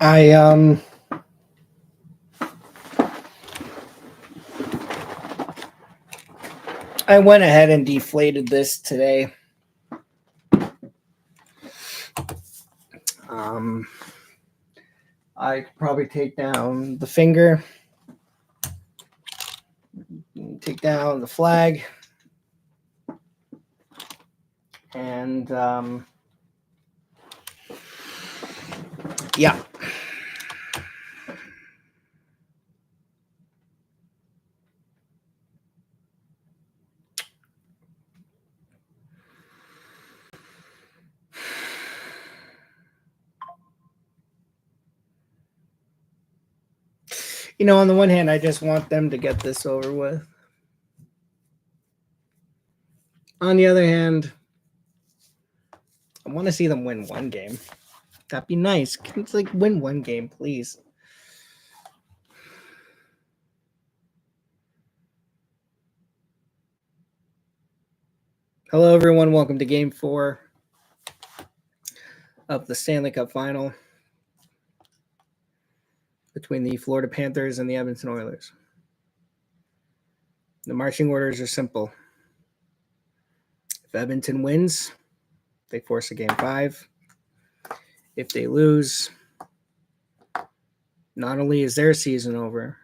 I I went ahead and deflated this today. I could probably take down the finger, take down the flag, and yeah. You know, on the one hand, I just want them to get this over with. On the other hand, I want to see them win one game. That'd be nice. Can it's like win one game, please. Hello, everyone. Welcome to Game 4 of the Stanley Cup Final between the Florida Panthers and the Edmonton Oilers. The marching orders are simple. If Edmonton wins, they force a Game 5. If they lose, not only is their season over,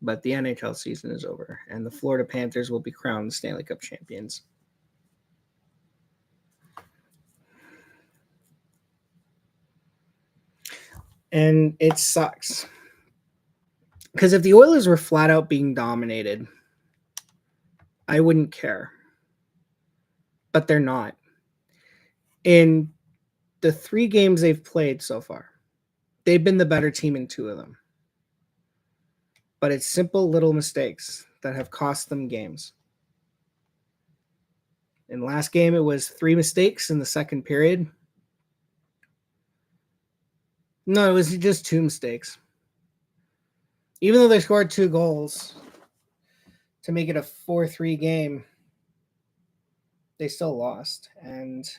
but the NHL season is over, and the Florida Panthers will be crowned the Stanley Cup champions. And it sucks. Because if the Oilers were flat out being dominated, I wouldn't care. But they're not. In the 3 games they've played so far, they've been the better team in 2 of them. But it's simple little mistakes that have cost them games. In the last game, it was 3 mistakes in the second period. No, it was just 2 mistakes. Even though they scored 2 goals to make it a 4-3 game, they still lost. And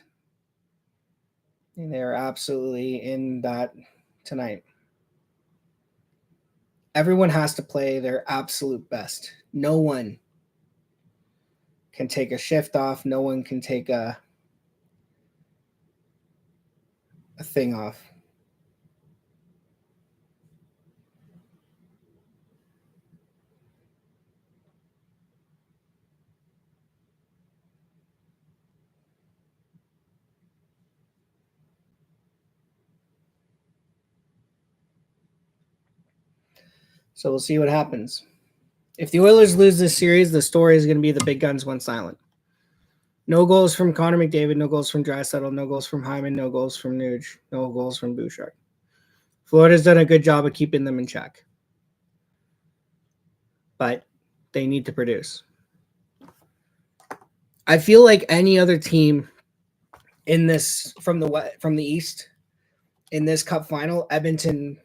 they're absolutely in that tonight. Everyone has to play their absolute best. No one can take a shift off. No one can take a thing off. So we'll see what happens. If the Oilers lose this series, the story is going to be the big guns went silent. No goals from Connor McDavid, no goals from Draisaitl, no goals from Hyman, no goals from Nuge, no goals from Bouchard. Florida's done a good job of keeping them in check. But they need to produce. I feel like any other team in this from the East in this Cup final, Edmonton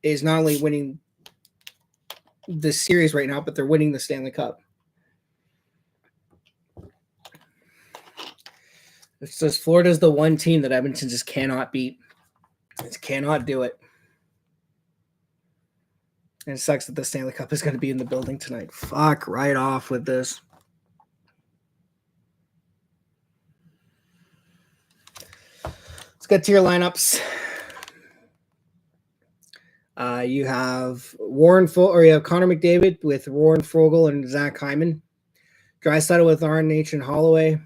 is not only winning this series right now, but they're winning the Stanley Cup. It's just Florida's the one team that Edmonton just cannot beat. Just cannot do it. And it sucks that the Stanley Cup is going to be in the building tonight. Fuck right off with this. Let's get to your lineups. You have you have Connor McDavid with Warren Foegele and Zach Hyman. Draisaitl with RNH and Holloway.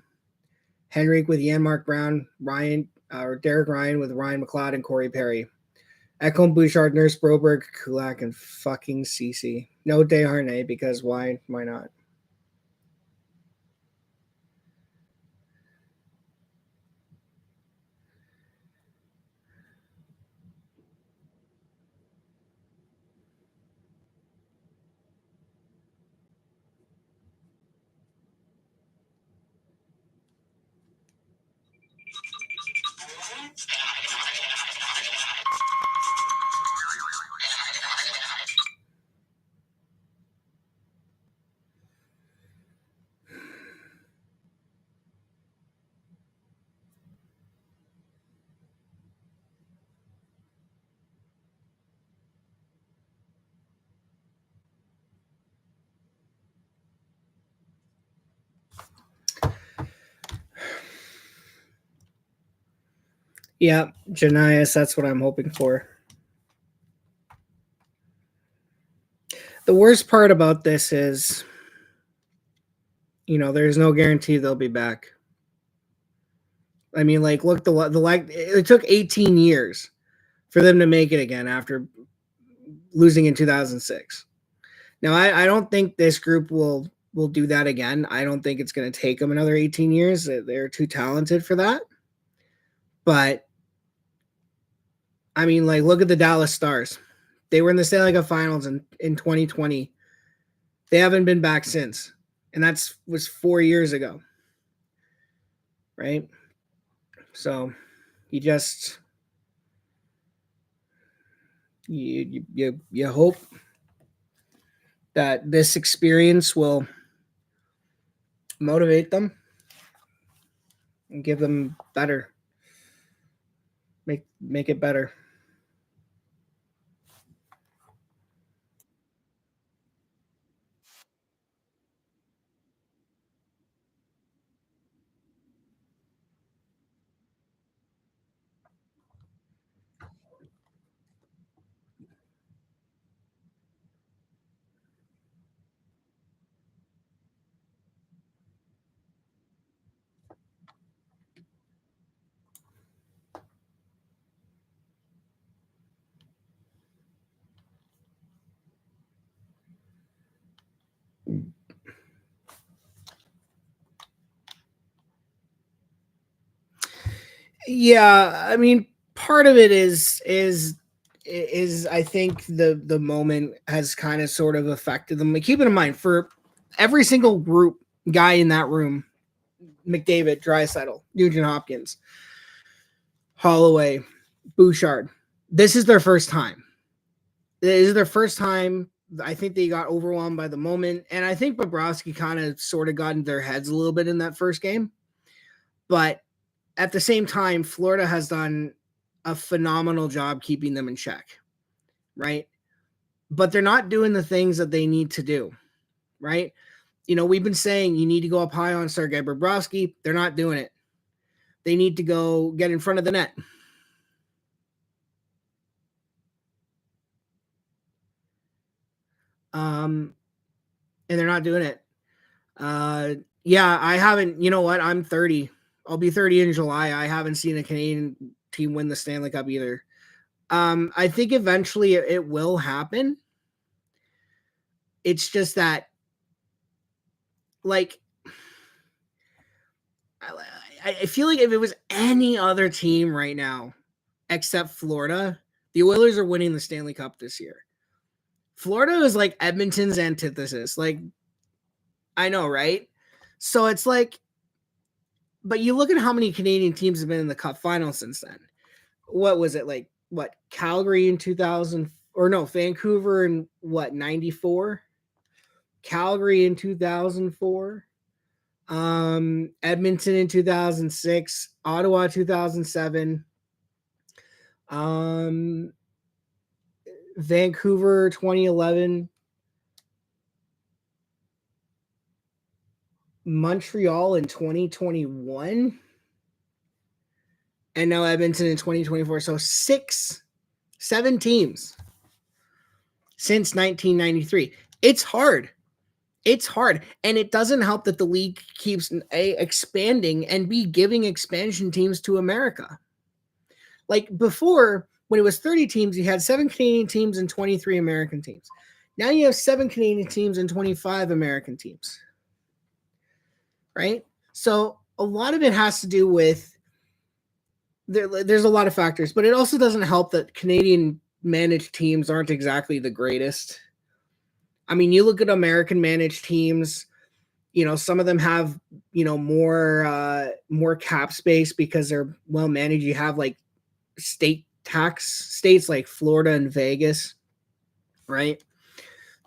Henrik with Janmark Brown. Derek Ryan with Ryan McLeod and Corey Perry. Ekholm, Bouchard, Nurse, Broberg, Kulak, and fucking Cece. No Desharnais because why? Why not? Yeah, Janias, that's what I'm hoping for. The worst part about this is, there's no guarantee they'll be back. I mean, like, look, it took 18 years for them to make it again after losing in 2006. Now, I don't think this group will do that again. I don't think it's going to take them another 18 years. They're too talented for that. But I mean, like, look at the Dallas Stars. They were in the Stanley Cup Finals in 2020. They haven't been back since, and was 4 years ago, right? So you just you hope that this experience will motivate them and give them better, make it better. Yeah, I mean, part of it is I think the moment has kind of sort of affected them. Like, keep it in mind, for every single group guy in that room, McDavid, Draisaitl, Nugent Hopkins, Holloway, Bouchard, this is their first time. This is their first time. I think they got overwhelmed by the moment, and I think Bobrovsky kind of sort of got into their heads a little bit in that first game. But at the same time, Florida has done a phenomenal job keeping them in check, right? But they're not doing the things that they need to do, right? We've been saying you need to go up high on Sergei Bobrovsky. They're not doing it. They need to go get in front of the net. And they're not doing it. Yeah, I haven't. You know what? I'm 30. I'll be 30 in July. I haven't seen a Canadian team win the Stanley Cup either. I think eventually it will happen. It's just that, like, I feel like if it was any other team right now except Florida, the Oilers are winning the Stanley Cup this year. Florida is like Edmonton's antithesis. Like, I know, right? So it's like, but you look at how many Canadian teams have been in the Cup final since then. What was it, like? What, Calgary in 2000, or no, Vancouver in what, 94? Calgary in 2004. Edmonton in 2006, Ottawa 2007, um, Vancouver 2011, Montreal in 2021, and now Edmonton in 2024. So 7 teams since 1993. It's hard. It's hard, and it doesn't help that the league keeps expanding and giving expansion teams to America. Like, before, when it was 30 teams, you had 7 Canadian teams and 23 American teams. Now you have 7 Canadian teams and 25 American teams, right? So a lot of it has to do with there's a lot of factors, but it also doesn't help that Canadian managed teams aren't exactly the greatest. I mean, you look at American managed teams, some of them have, more cap space because they're well managed. You have, like, states like Florida and Vegas, right?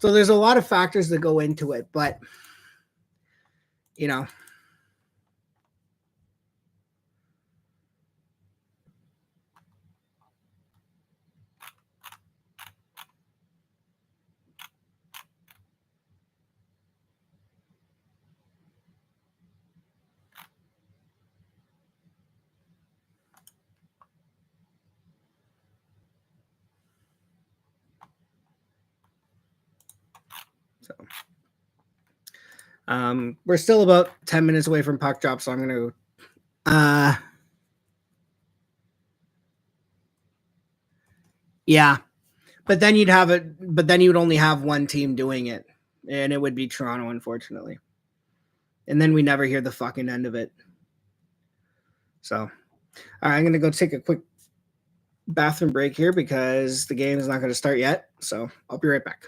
So there's a lot of factors that go into it, but you know, We're still about 10 minutes away from puck drop, so I'm going to yeah. But then you would only have one team doing it, and it would be Toronto, unfortunately. And then we never hear the fucking end of it. So, all right, I'm going to go take a quick bathroom break here because the game is not going to start yet. So I'll be right back.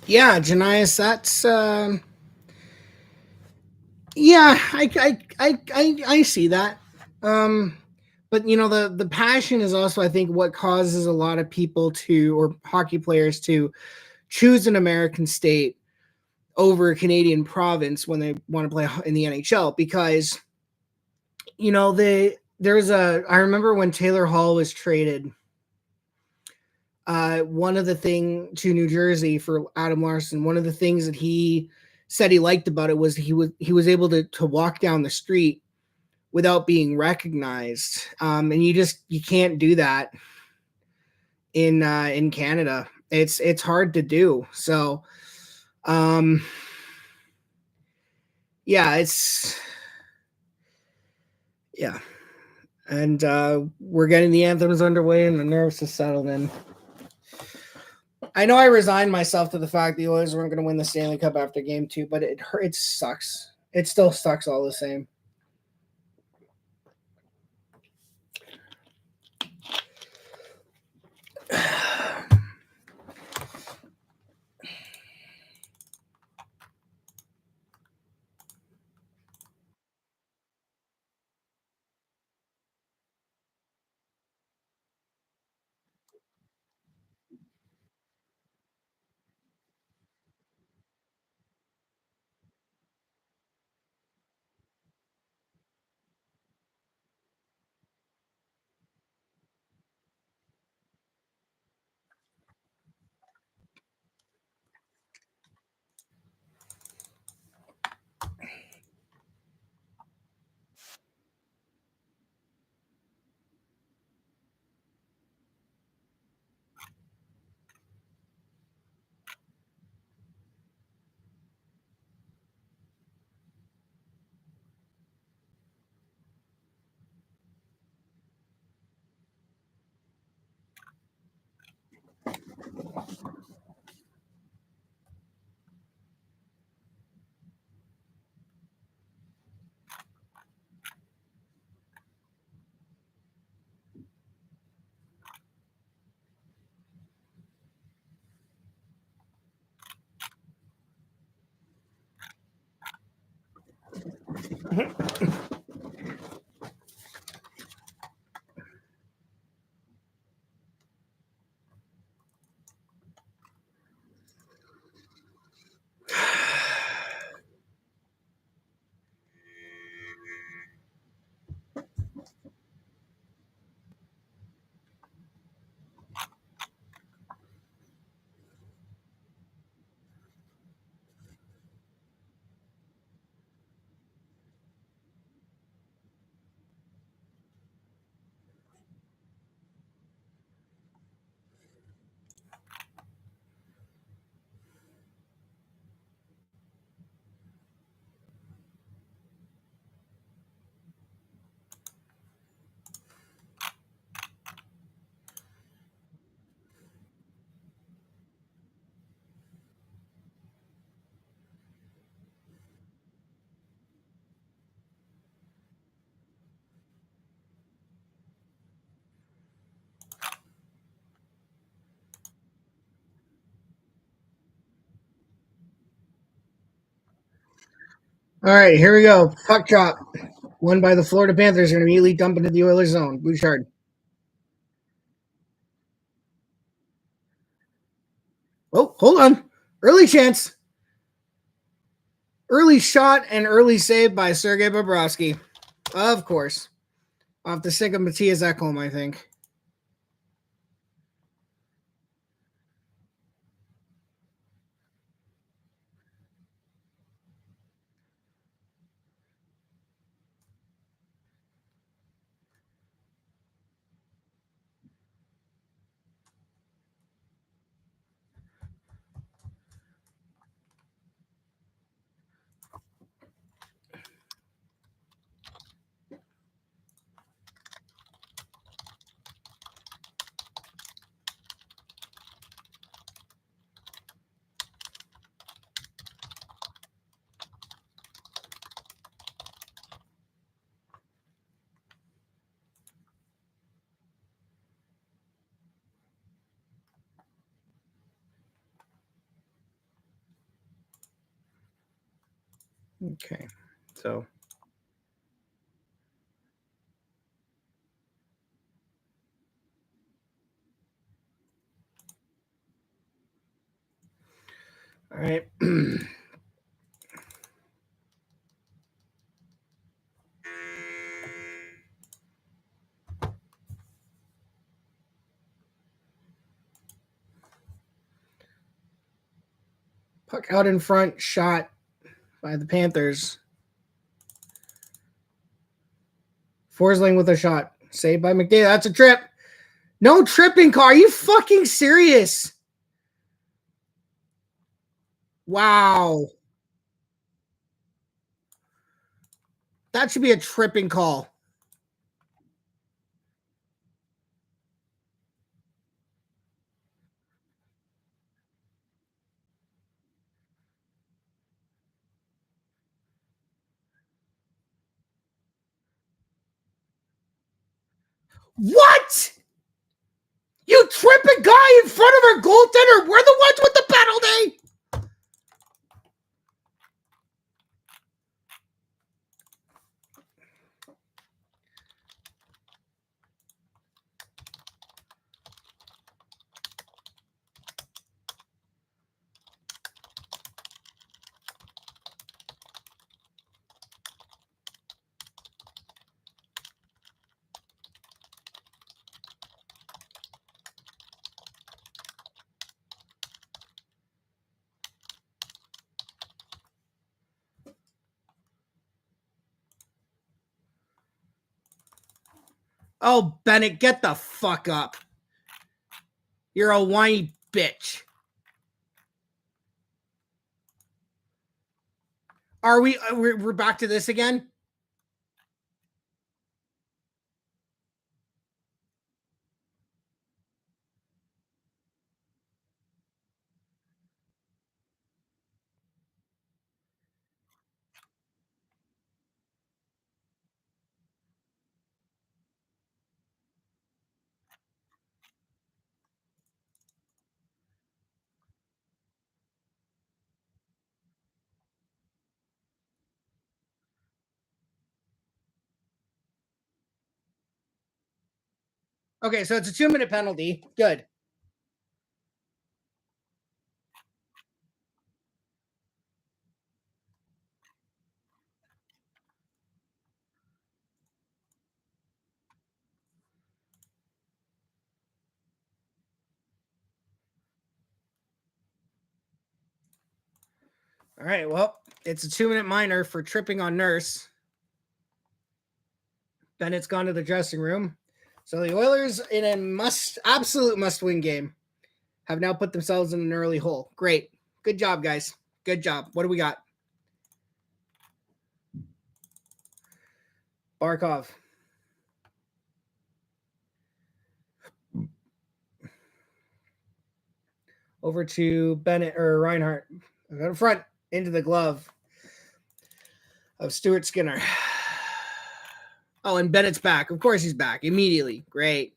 Yeah, Janias, that's yeah, I see that. Um, but you know, the passion is also, I think, what causes a lot of people to, or hockey players to, choose an American state over a Canadian province when they want to play in the NHL, because you know there's a, I remember when Taylor Hall was traded, one of the thing to New Jersey for Adam Larson, one of the things that he said he liked about it was he was able to walk down the street without being recognized, and you can't do that in Canada. It's hard to do. So um, yeah, it's yeah, and we're getting the anthems underway and the nerves have settled in. I know I resigned myself to the fact the Oilers weren't going to win the Stanley Cup after Game 2, but it sucks. It still sucks all the same. All right, here we go. Puck drop. Won by the Florida Panthers. Are going to immediately dump into the Oilers zone. Bouchard. Oh, hold on. Early chance. Early shot and early save by Sergei Bobrovsky. Of course. Off the stick of Matthias Ekholm, I think. Okay, so all right. Puck out in front, shot by the Panthers. Forsling with a shot. Saved by McDavid. That's a trip. No tripping call. Are you fucking serious? Wow. That should be a tripping call. What? You trip a guy in front of our goaltender. We're the ones with the penalty. Oh, Bennett, get the fuck up. You're a whiny bitch. Are we? We're back to this again? Okay, so it's a 2-minute penalty. Good. All right, well, it's a 2-minute minor for tripping on Nurse. Bennett's gone to the dressing room. So the Oilers, in a absolute must-win game, have now put themselves in an early hole. Great. Good job, guys. Good job. What do we got? Barkov. Over to Bennett or Reinhardt. Out in front, into the glove of Stuart Skinner. Oh, and Bennett's back. Of course he's back immediately. Great.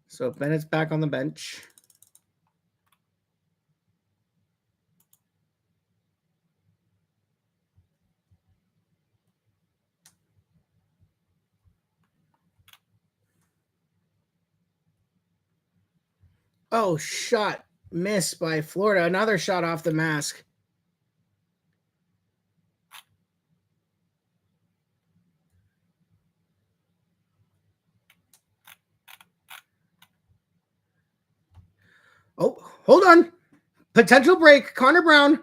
So Bennett's back on the bench. Oh, shot missed by Florida. Another shot off the mask. Oh, hold on. Potential break. Connor Brown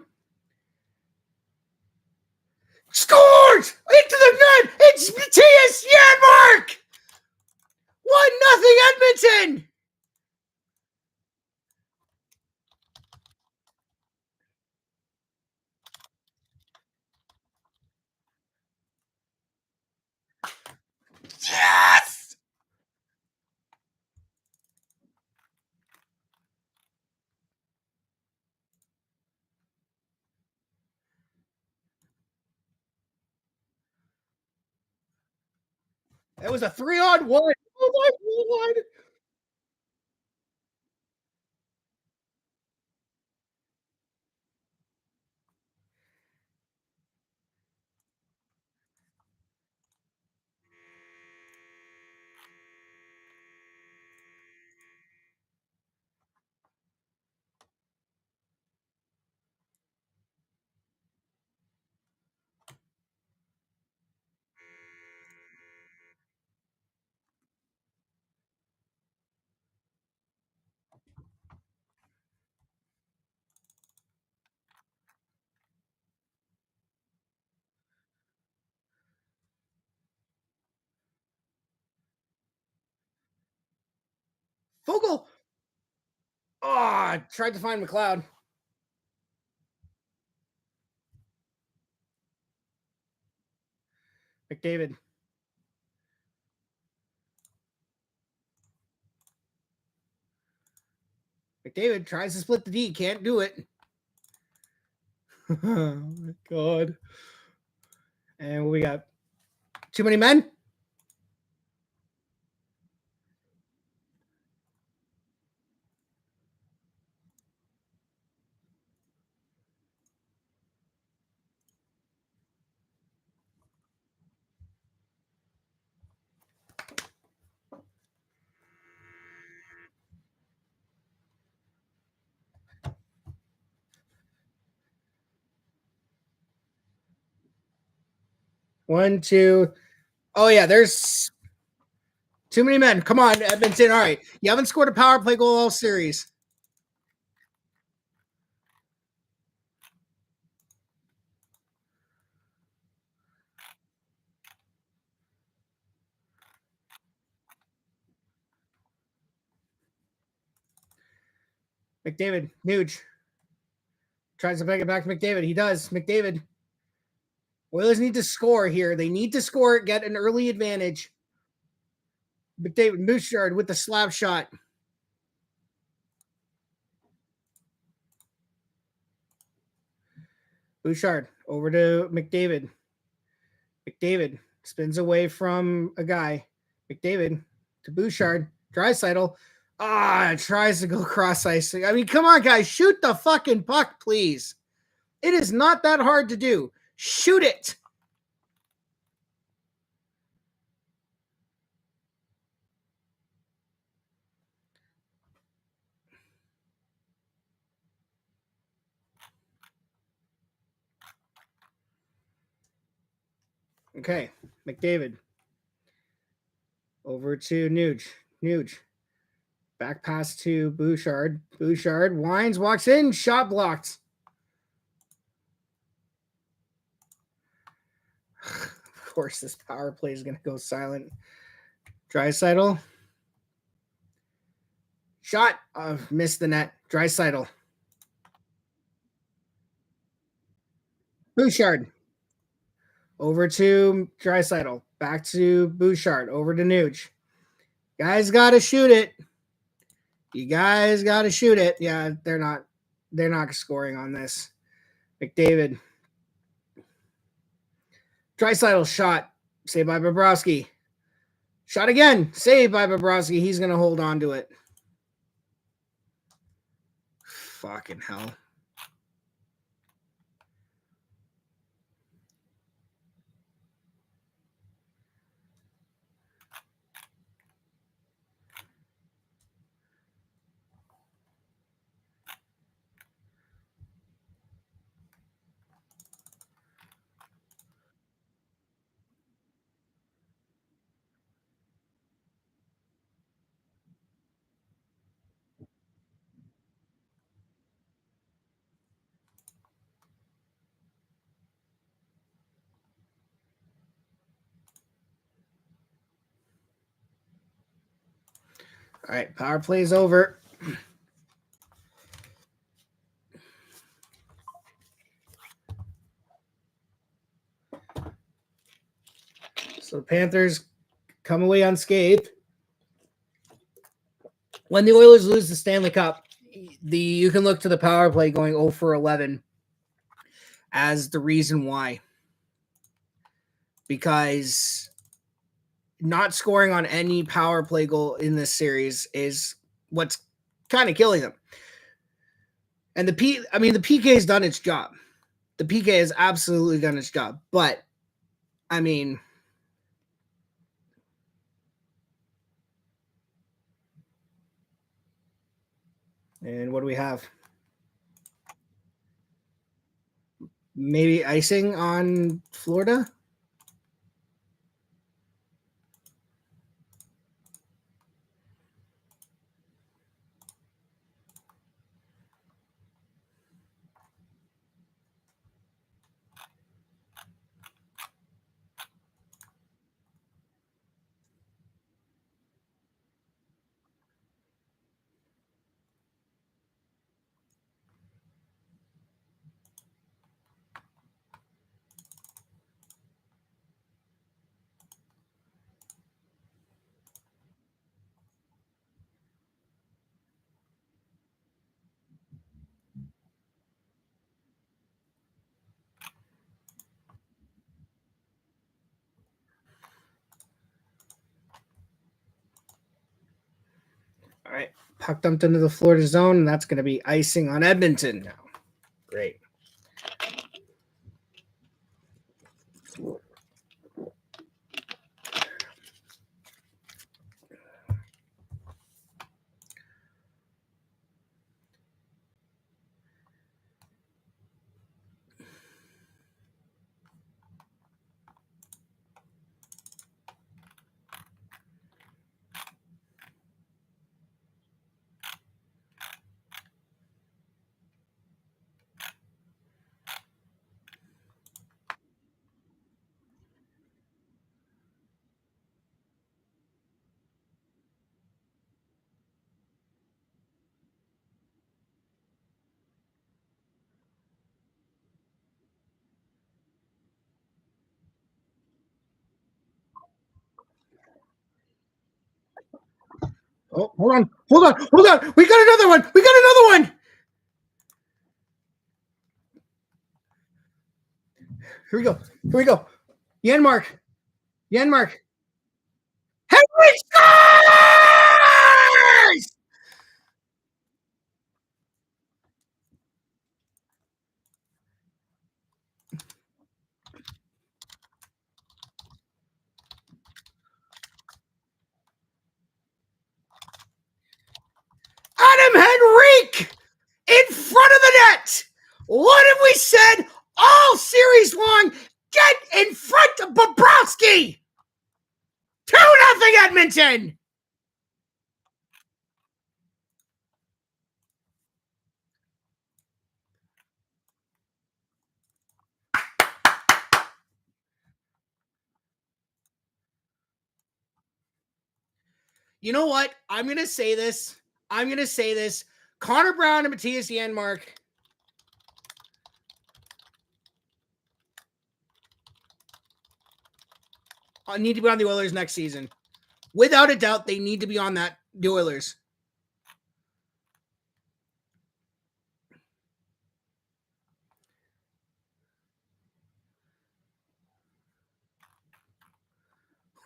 scores into the net. It's Matthias Janmark. 1-0 Edmonton. Yes! It was a 3-on-1. Oh my God. Fogel. Oh, I tried to find McLeod. McDavid. McDavid tries to split the D. Can't do it. Oh my God. And we got too many men. One, two. Oh, yeah, there's too many men. Come on, Edmonton. All right. You haven't scored a power play goal all series. McDavid, Nuge. Tries to bring it back to McDavid. He does. McDavid. Oilers need to score here. They need to score, get an early advantage. McDavid, Bouchard with the slap shot. Bouchard over to McDavid. McDavid spins away from a guy. McDavid to Bouchard. Draisaitl. Tries to go cross ice. I mean, come on, guys. Shoot the fucking puck, please. It is not that hard to do. Shoot it. Okay, McDavid. Over to Nuge. Nuge. Back pass to Bouchard. Bouchard winds, walks in, shot blocked. Of course, this power play is going to go silent. Draisaitl. Shot. Missed the net. Draisaitl. Bouchard. Over to Draisaitl. Back to Bouchard. Over to Nuge. Guys got to shoot it. You guys got to shoot it. Yeah, they're not scoring on this. McDavid. Draisaitl shot. Saved by Bobrovsky. Shot again. Saved by Bobrovsky. He's going to hold on to it. Fucking hell. All right, power play's over. So the Panthers come away unscathed. When the Oilers lose the Stanley Cup, you can look to the power play going 0 for 11 as the reason why. Because not scoring on any power play goal in this series is what's kind of killing them. And the PK has done its job. The PK has absolutely done its job. But, I mean, and what do we have? Maybe icing on Florida? All right, puck dumped into the Florida zone, and that's going to be icing on Edmonton now. Great. Oh, hold on. We got another one. Here we go. Yanmark. Henry scores! Adam Henrique in front of the net. What have we said all series long? Get in front of Bobrovsky. 2-0 Edmonton. You know what? I'm going to say this. Connor Brown and Matthias Janmark need to be on the Oilers next season. Without a doubt, they need to be on the Oilers.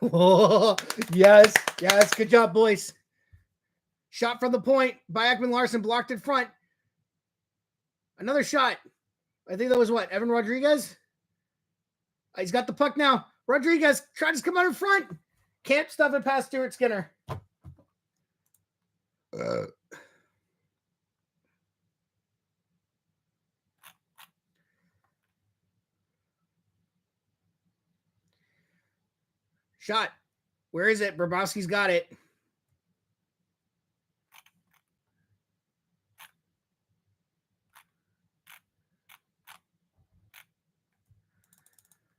Oh, yes. Good job, boys. Shot from the point by Ekman Larson, blocked in front. Another shot. I think that was what? Evan Rodriguez? He's got the puck now. Rodriguez tries to come out in front. Can't stuff it past Stuart Skinner. Shot. Where is it? Bobrovsky's got it.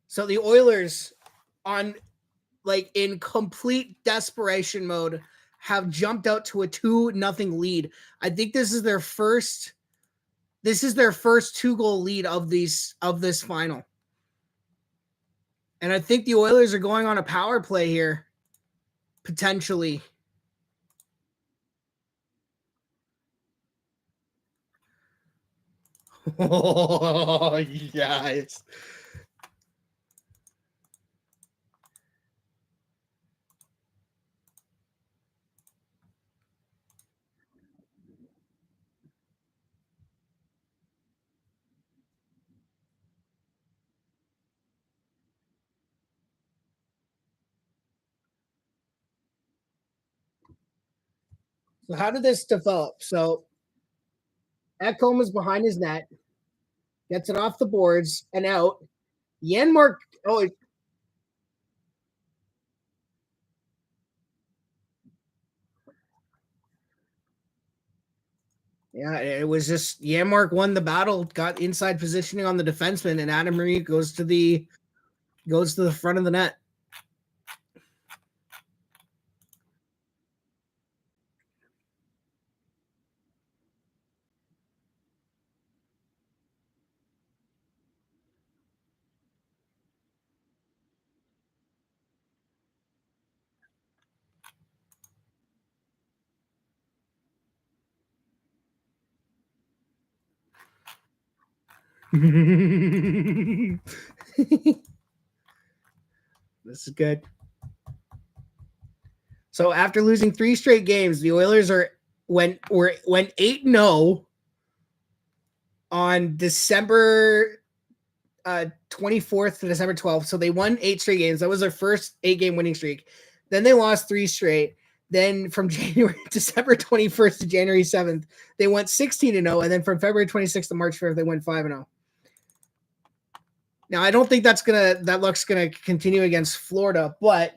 So the Oilers, in complete desperation mode, have jumped out to a 2-0 lead. I think this is their first 2-goal lead of this final. And I think the Oilers are going on a power play here. potentially. Oh, yes. So how did this develop? So Ekholm is behind his net, gets it off the boards and out. Yanmark, oh, yeah, it was just Yanmark won the battle, got inside positioning on the defenseman, and Adam Marie goes to the front of the net. This is good. So after losing 3 straight games, the Oilers went 8-0 on December 24th to December 12th. So they won 8 straight games. That was their first 8-game winning streak. Then they lost 3 straight. Then from December 21st to January 7th, they went 16-0. And then from February 26th to March 5th, they went 5-0. Now, I don't think that luck's gonna continue against Florida, but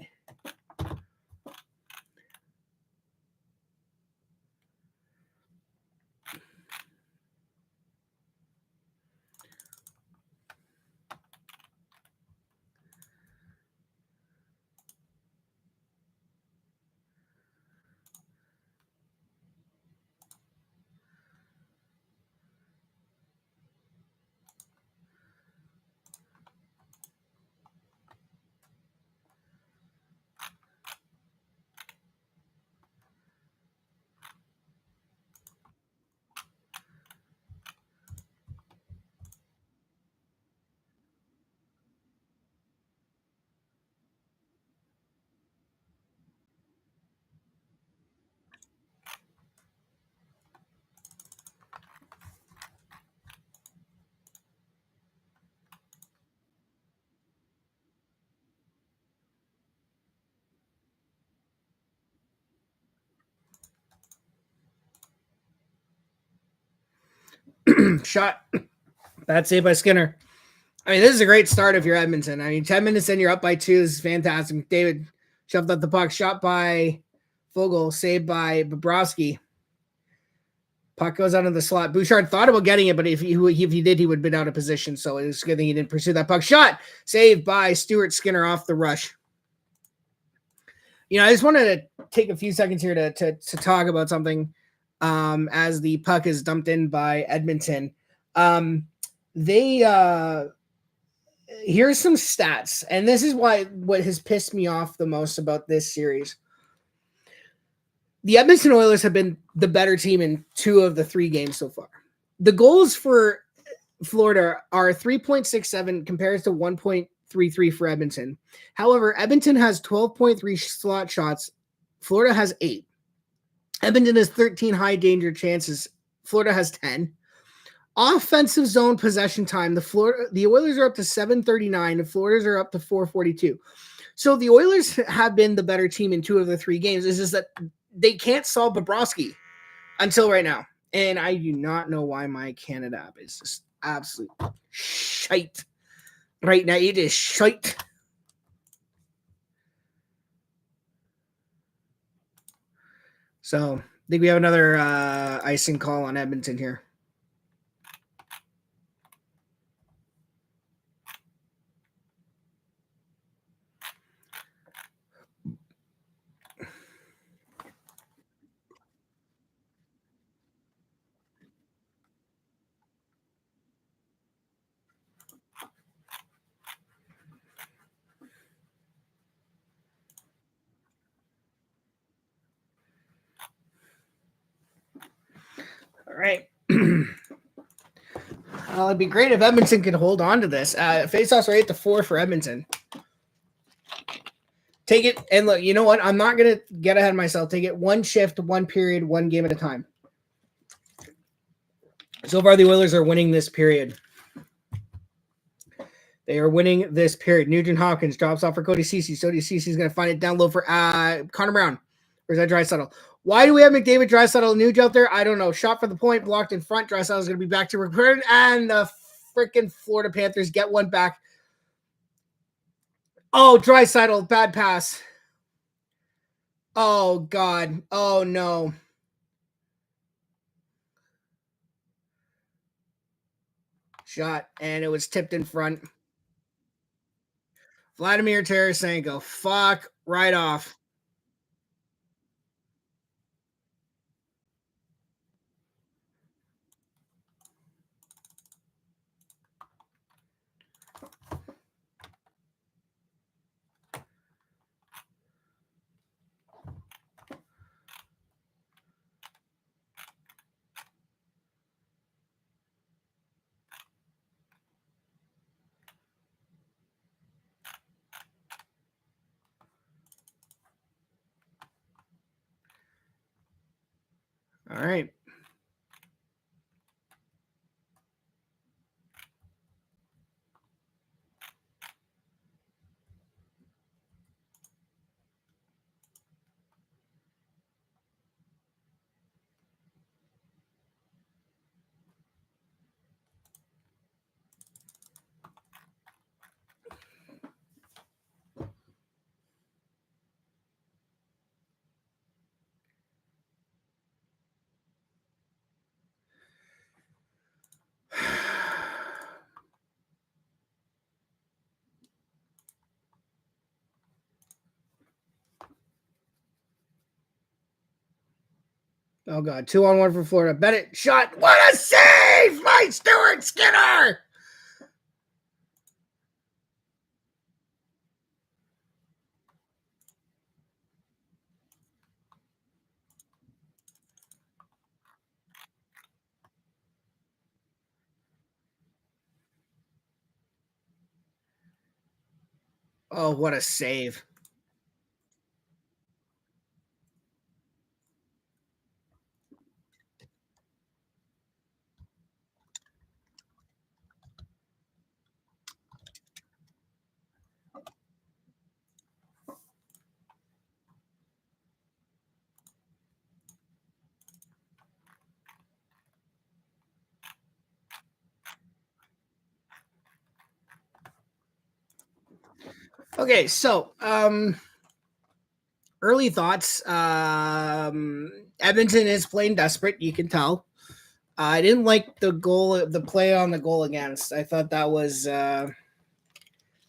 shot. Bad save by Skinner. I mean, this is a great start if you're Edmonton. I mean, 10 minutes in, you're up by 2. This is fantastic. David shoved up the puck. Shot by Foegele. Saved by Bobrovsky. Puck goes out of the slot. Bouchard thought about getting it, but if he did, he would have been out of position. So it was a good thing he didn't pursue that puck. Shot. Saved by Stuart Skinner off the rush. I just wanted to take a few seconds here to talk about something as the puck is dumped in by Edmonton. Here's some stats, and this is what has pissed me off the most about this series. The Edmonton Oilers have been the better team in 2 of the 3 games so far. The goals for Florida are 3.67 compared to 1.33 for Edmonton. However, Edmonton has 12.3 slot shots. Florida has 8. Edmonton has 13 high danger chances. Florida has 10. Offensive zone possession time. The Oilers are up to 739. The Floridas are up to 442. So the Oilers have been the better team in 2 of the 3 games. It's just that they can't solve Bobrovsky until right now. And I do not know why my Canada app is just absolute shite right now. It is shite. So I think we have another icing call on Edmonton here. right. It'd be great if Edmonton could hold on to this. Faceoffs right at 4 for Edmonton. Take it, and look, you know what? I'm not going to get ahead of myself. Take it one shift, one period, one game at a time. So far, the Oilers are winning this period. They are winning this period. Nugent Hopkins drops off for Cody Ceci. Cody Ceci is going to find it down low for Connor Brown. Or is that Draisaitl? Why do we have McDavid, Draisaitl, Nuge out there? I don't know. Shot for the point, blocked in front. Draisaitl is going to be back to return, and the freaking Florida Panthers get one back. Oh, Draisaitl, bad pass. Oh, God. Oh, no. Shot, and it was tipped in front. Vladimir Tarasenko. Fuck right off. All right. Oh, God. 2-on-1 for Florida. Bennett shot. What a save! Mike Stewart Skinner! Oh, what a save. Okay, so early thoughts. Edmonton is playing desperate. You can tell. I didn't like the play on the goal against. I thought that was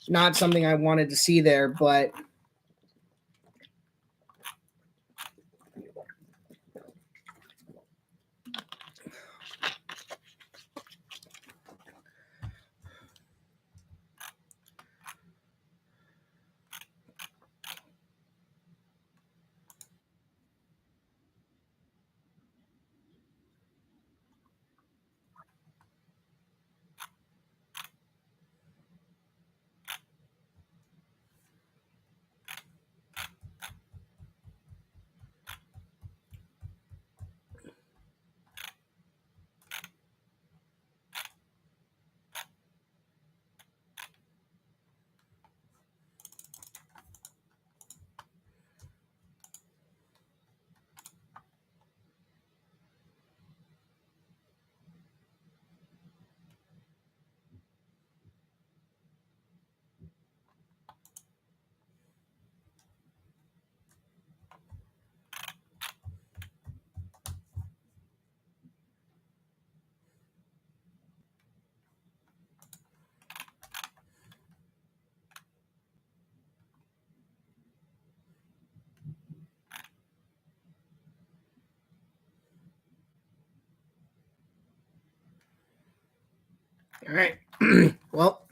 not something I wanted to see there. But all right. Well,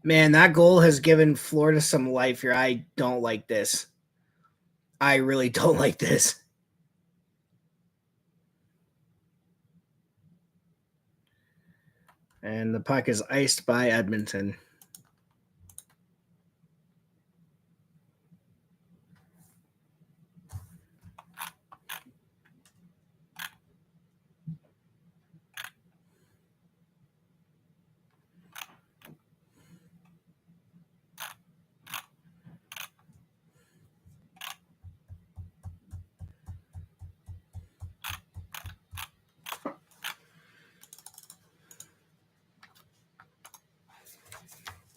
man, that goal has given Florida some life here. I don't like this. I really don't like this. And the puck is iced by Edmonton.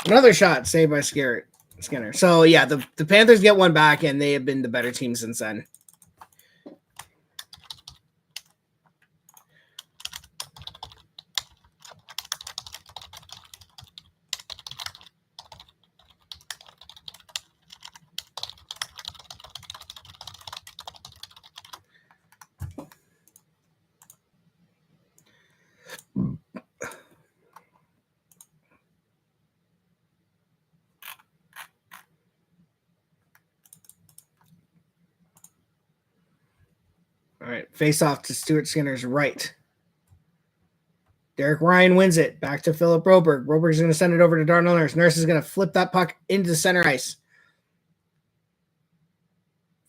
Another shot saved by Skinner. So, yeah, the Panthers get one back, and they have been the better team since then. All right, face off to Stuart Skinner's right. Derek Ryan wins it. Back to Philip Broberg. Broberg's going to send it over to Darnell Nurse. Nurse is going to flip that puck into the center ice.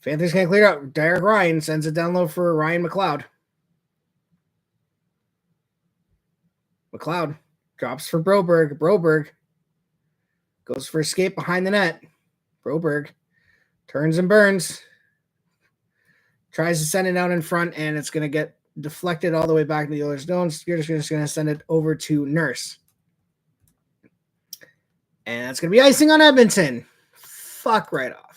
Panthers can't clear it out. Derek Ryan sends it down low for Ryan McLeod. McLeod drops for Broberg. Broberg goes for escape behind the net. Broberg turns and burns. Tries to send it out in front, and it's going to get deflected all the way back to the Oilers' zone. You're just going to send it over to Nurse. And that's going to be icing on Edmonton. Fuck right off.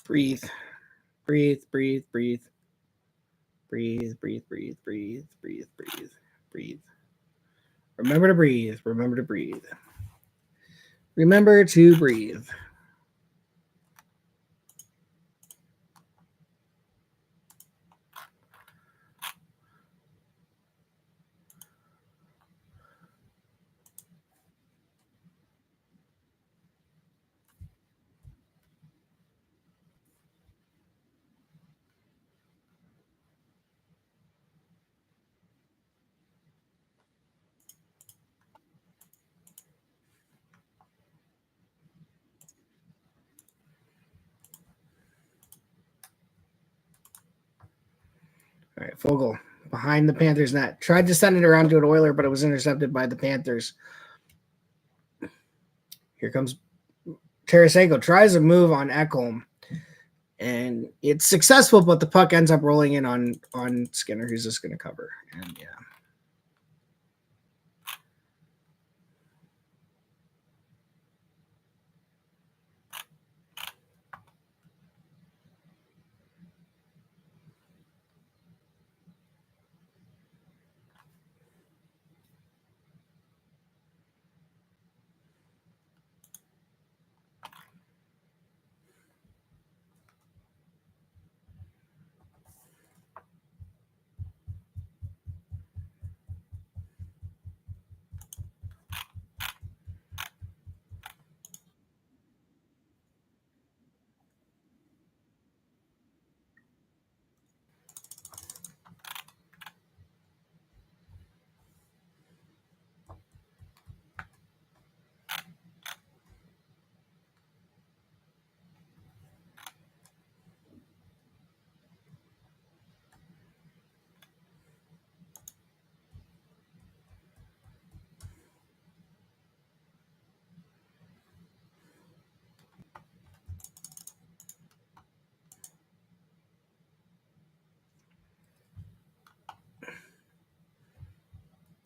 Breathe. Breathe, breathe, breathe. Breathe, breathe, breathe, breathe, breathe, breathe, breathe. Remember to breathe. Remember to breathe. Remember to breathe. All right, Fogle behind the Panthers net. Tried to send it around to an Oiler, but it was intercepted by the Panthers. Here comes Tarasenko. Tries a move on Ekholm. And it's successful, but the puck ends up rolling in on Skinner, who's just going to cover. And, yeah.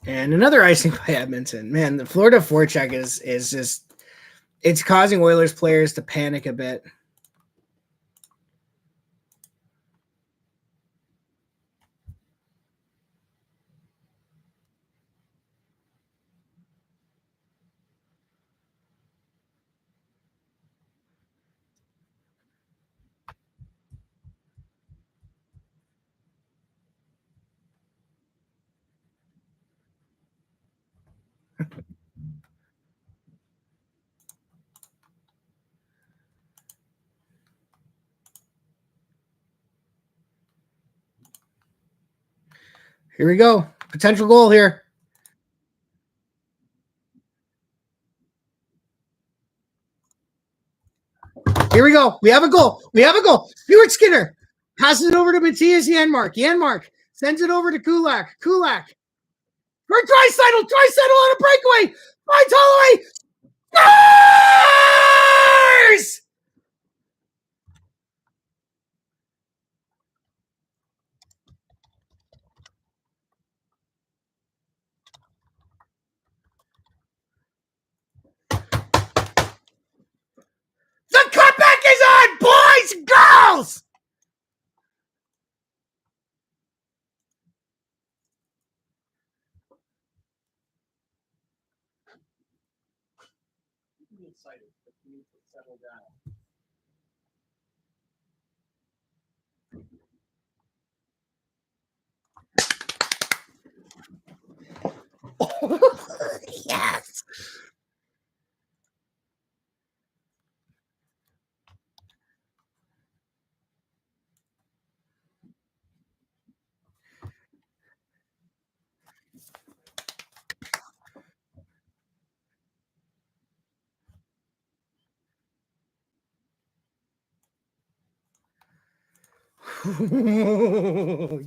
And another icing by Edmonton. Man, the Florida forecheck is just, it's causing Oilers players to panic a bit. Here we go. Potential goal here. Here we go. We have a goal. We have a goal. Stuart Skinner passes it over to Matthias Janmark. Janmark sends it over to Kulak. Kulak for Draisaitl. Draisaitl on a breakaway. Finds Holloway. Scores! The comeback is on, boys and girls! Yes.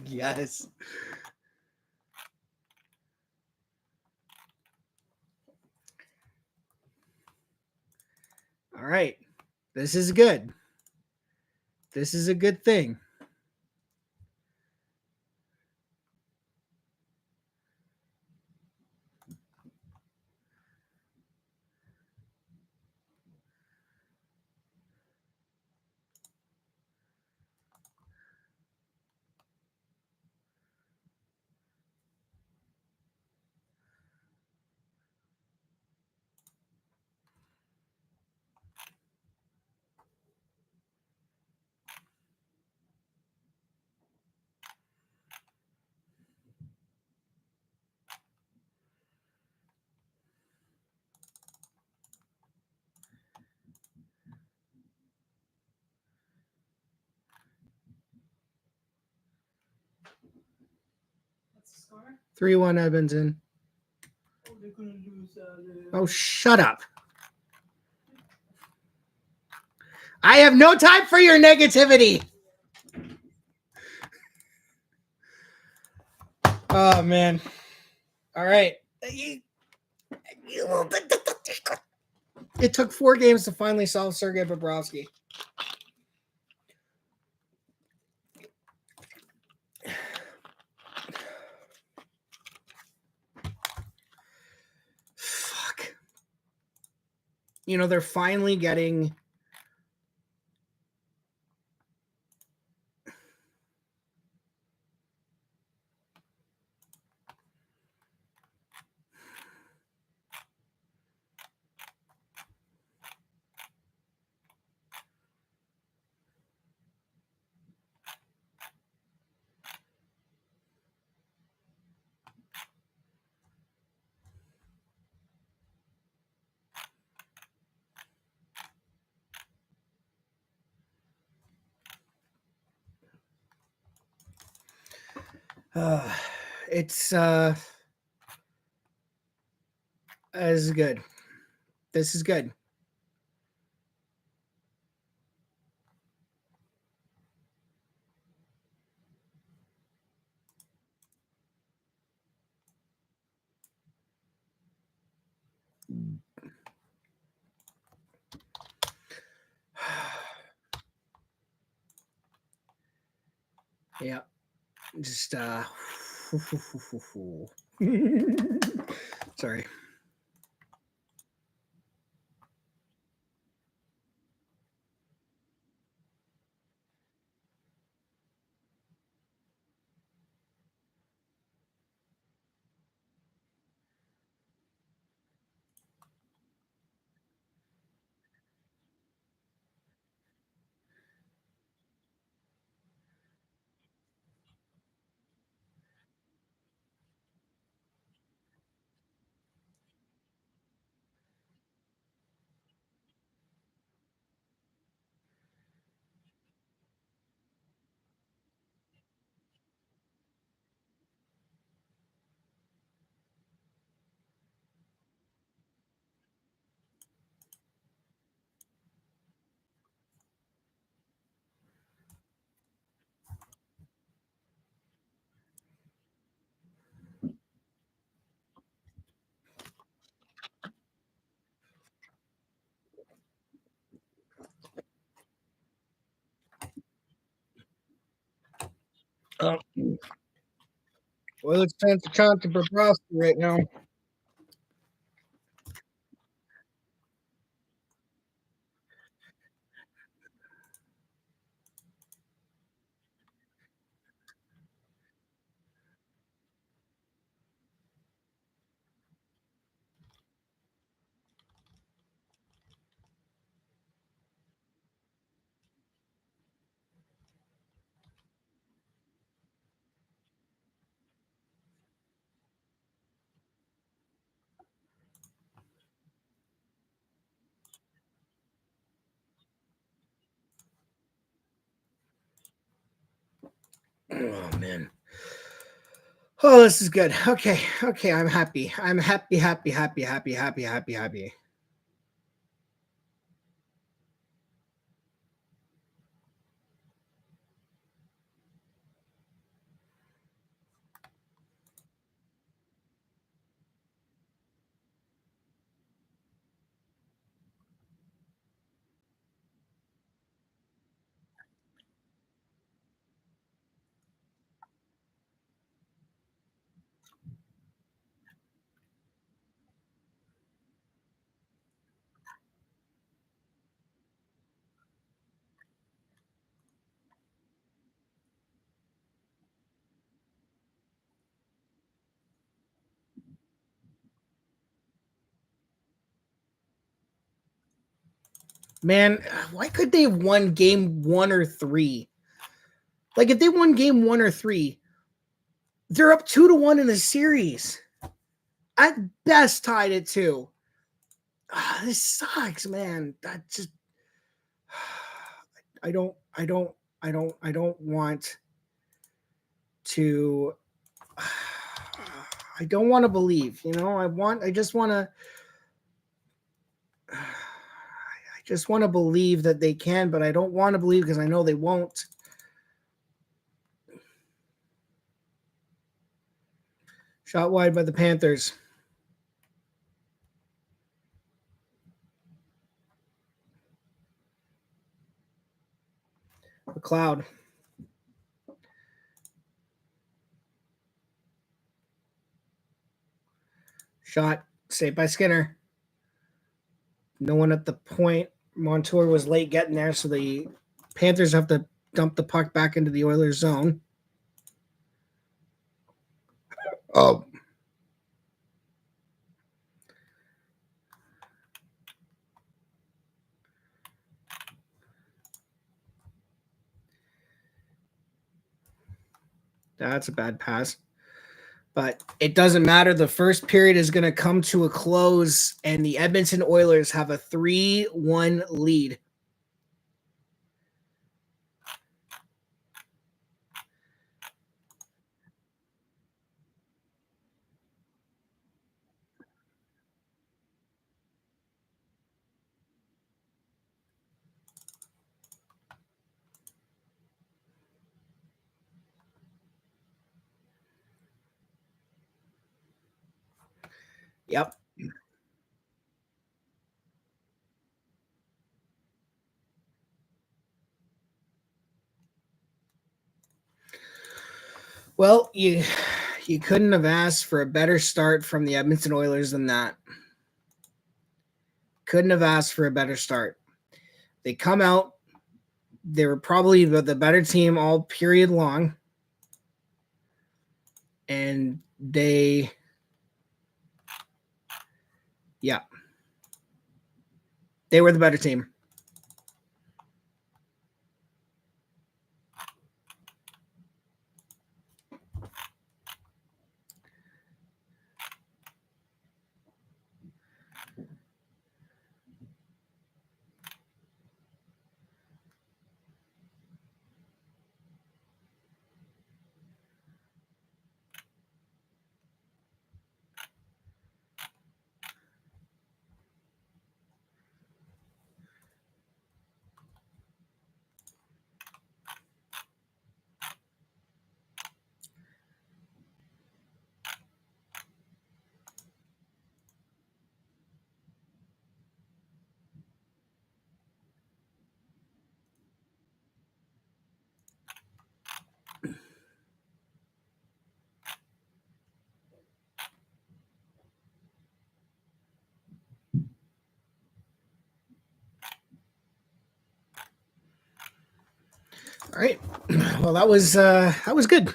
Yes. All right. This is good. This is a good thing. What's the score? 3-1 Edmonton. Oh, they're gonna lose. Oh, shut up. I have no time for your negativity. Oh, man. All right. It took 4 games to finally solve Sergei Bobrovsky. Fuck. You know, they're finally getting... it's this is good. This is good. Yeah. Just Sorry. Oilers fans are chanting Bobrovsky right now. Oh man. Oh, this is good. Okay, I'm happy. I'm happy. Man, why could they have won game 1 or 3? Like if they won game 1 or 3, they're up 2-1 in the series. At best tied at 2. This sucks, man. That just I don't want to I don't want to believe, I just want to believe that they can, but I don't want to believe because I know they won't. Shot wide by the Panthers. McLeod. Shot saved by Skinner. No one at the point. Montour was late getting there, so the Panthers have to dump the puck back into the Oilers zone. Oh. That's a bad pass. But it doesn't matter. The first period is going to come to a close, and the Edmonton Oilers have a 3-1 lead. Yep. Well, you You couldn't have asked for a better start from the Edmonton Oilers than that. Couldn't have asked for a better start. They come out. They were probably the better team all period long. And they were the better team. All right. Well, that was good.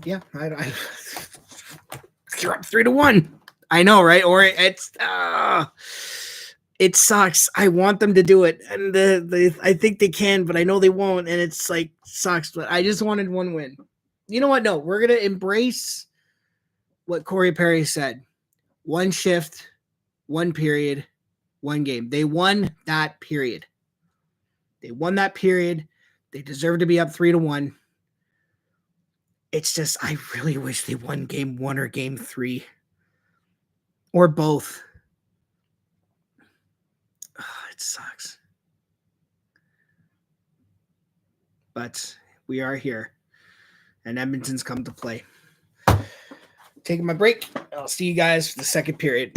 Yeah, you're up 3-1. I know, right? Or it sucks. I want them to do it, and I think they can, but I know they won't, and it's like sucks. But I just wanted one win. You know what? No, we're gonna embrace what Corey Perry said: one shift, one period, one game. They won that period. They won that period. They deserve to be up 3-1. It's just I really wish they won game 1 or game 3 or both. Oh, it sucks. But we are here, and Edmonton's come to play. Taking my break. I'll see you guys for the second period.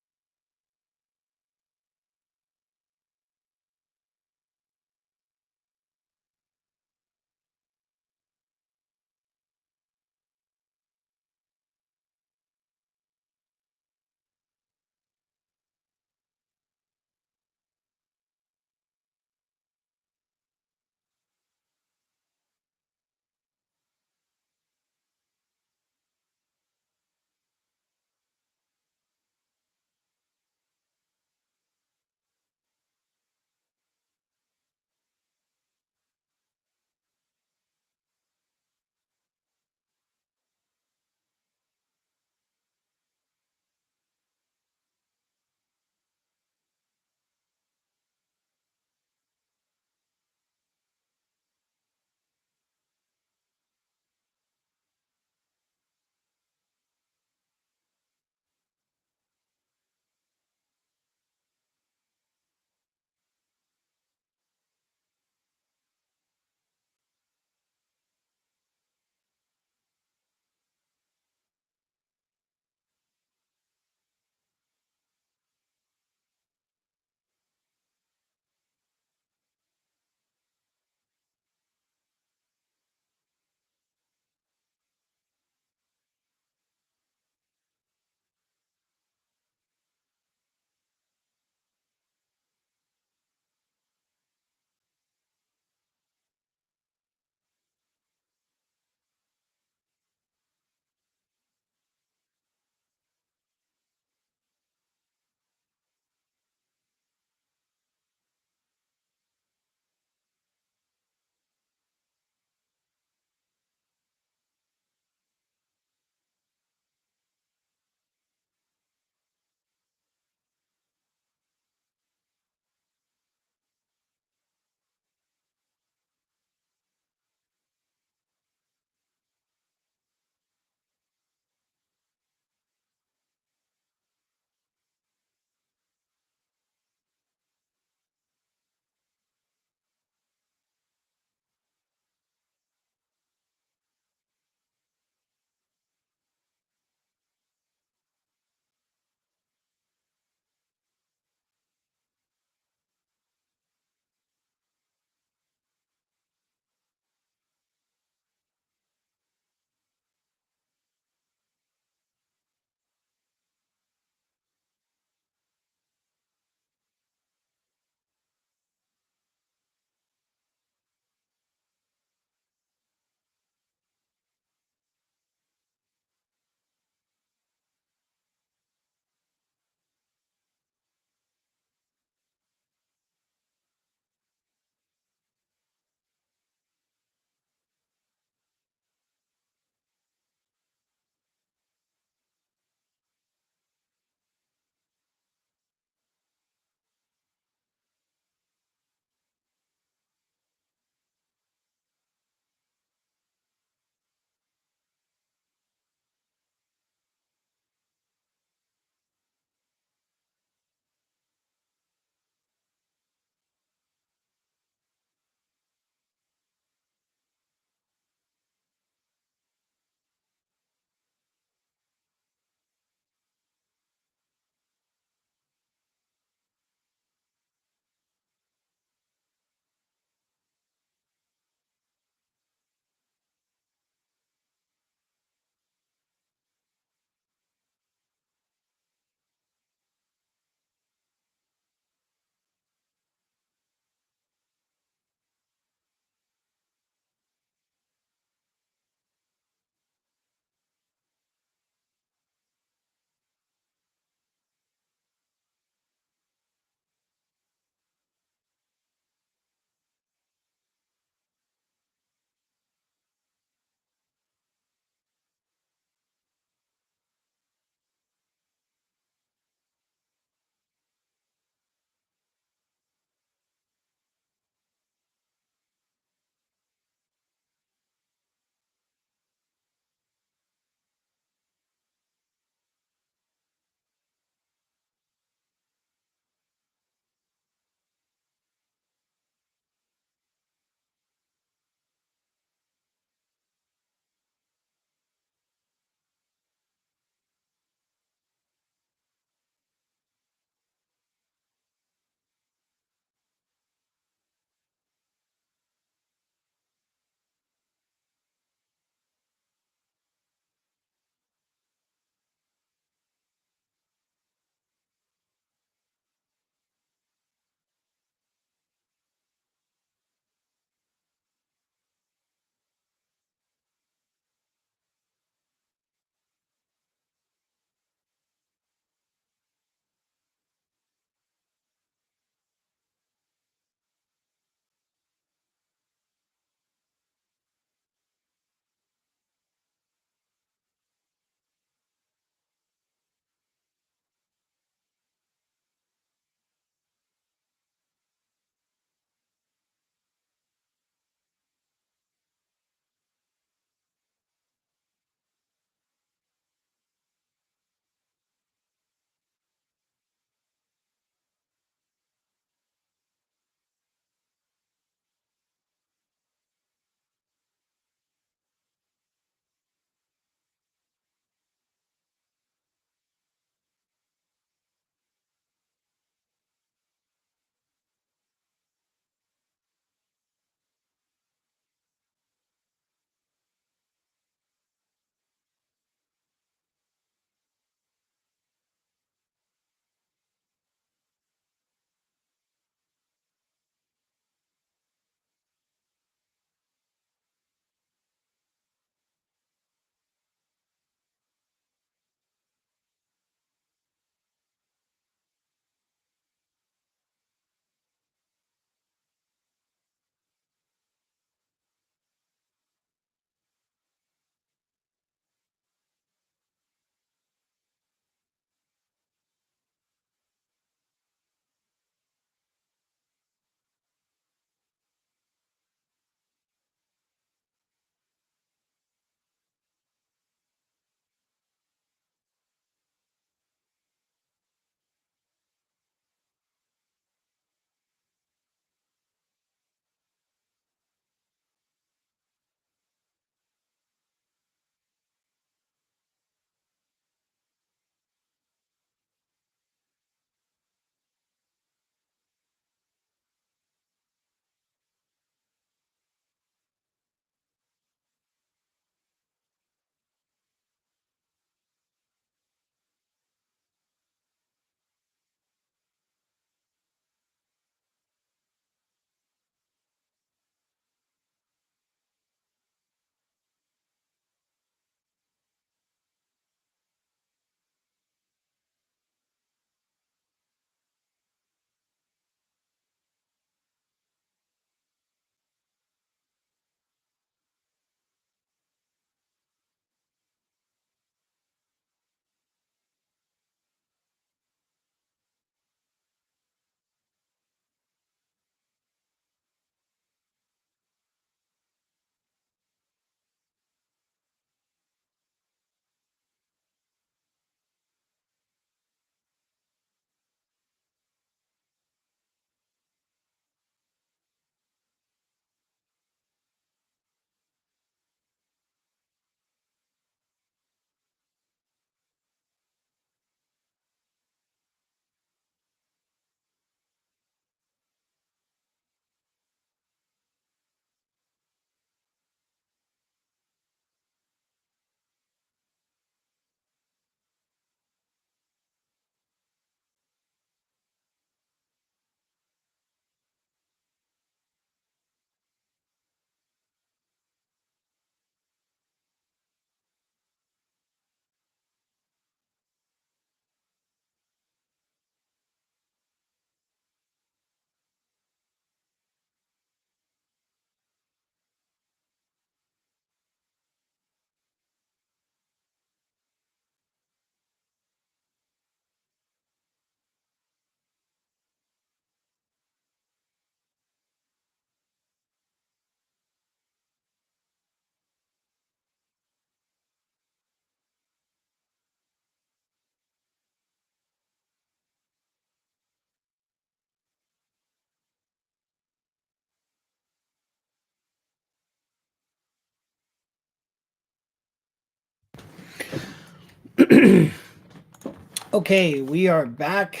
Okay, we are back.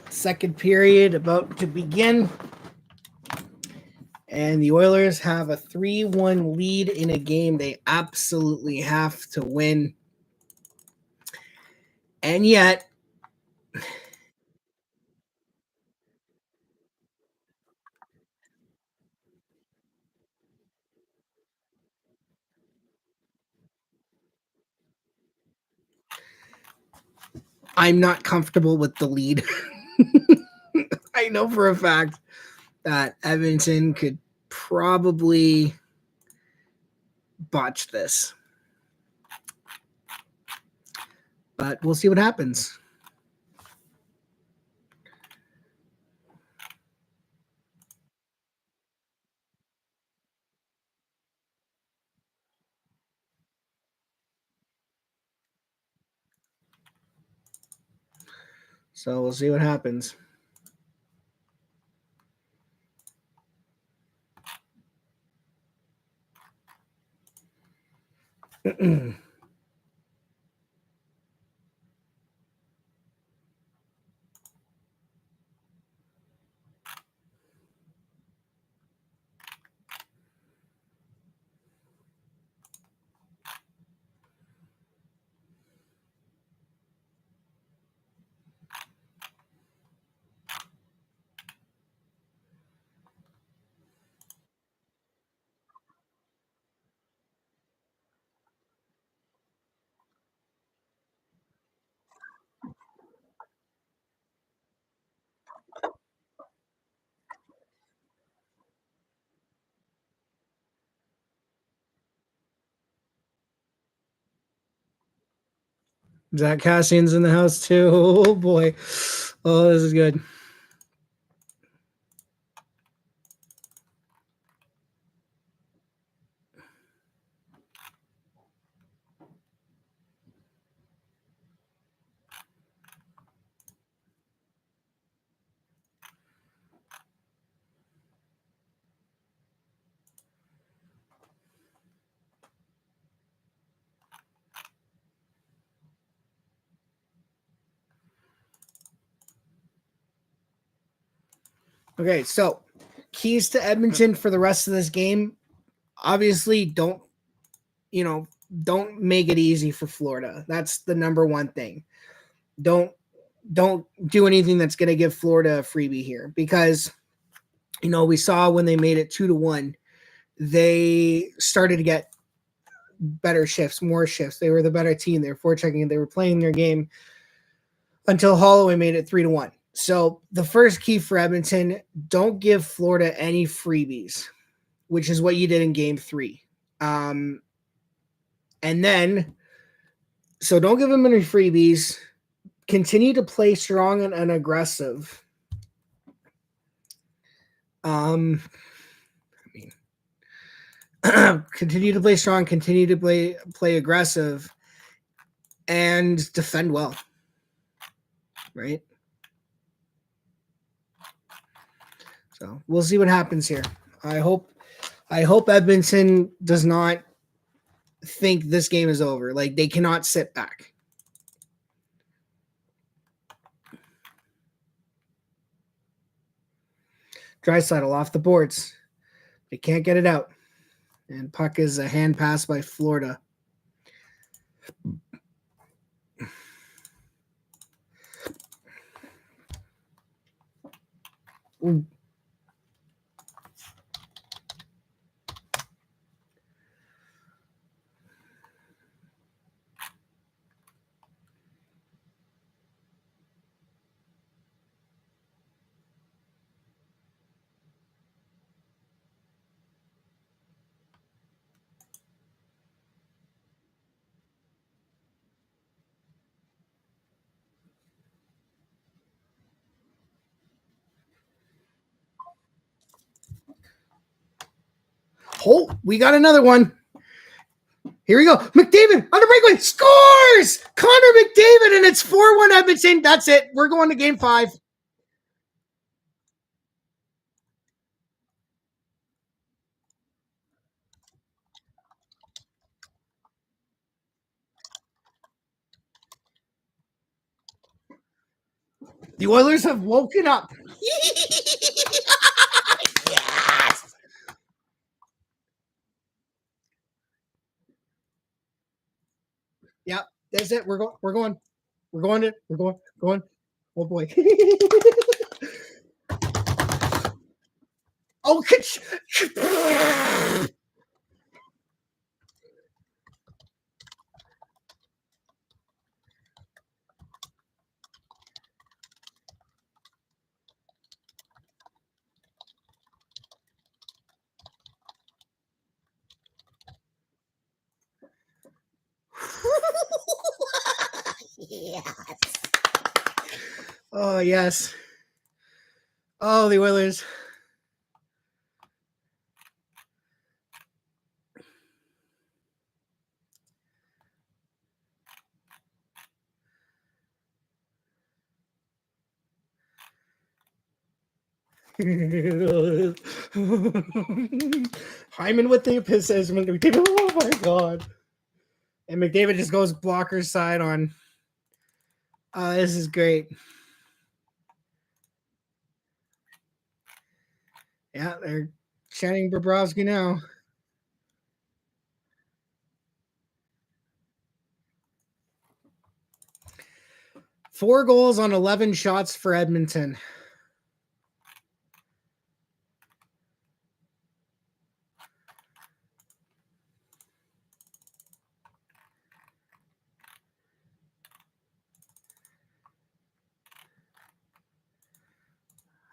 Second period about to begin. And the Oilers have a 3-1 lead in a game they absolutely have to win. And yet, I'm not comfortable with the lead. I know for a fact that Edmonton could probably botch this. But we'll see what happens. So we'll see what happens. Zach Cassian's in the house too. Oh boy. Oh, this is good. Okay, so keys to Edmonton for the rest of this game. Obviously, don't make it easy for Florida. That's the number one thing. Don't do anything that's going to give Florida a freebie here, because we saw when they made it 2-1, they started to get better shifts, more shifts. They were the better team. They were forechecking. They were playing their game until Holloway made it 3-1. So the first key for Edmonton: don't give Florida any freebies, which is what you did in Game 3. And then, so don't give them any freebies. Continue to play strong and aggressive. I mean, continue to play strong, continue to play aggressive, and defend well. Right? So we'll see what happens here. I hope Edmonton does not think this game is over. Like, they cannot sit back. Draisaitl off the boards. They can't get it out. And puck is a hand pass by Florida. Ooh. Oh, we got another one. Here we go. McDavid on the breakaway scores. Connor McDavid, and it's 4-1 Edmonton. That's it. We're going to Game 5. The Oilers have woken up. Yes. Yep. That's it. We're going. We're going. We're going to. We're going. Going. Oh boy. Oh, yes. Oh yes. Oh, the Oilers. Hyman with the assessment. Oh my god. And McDavid just goes blocker side on. This is great. Yeah, they're chanting Bobrovsky now. Four goals on 11 shots for Edmonton.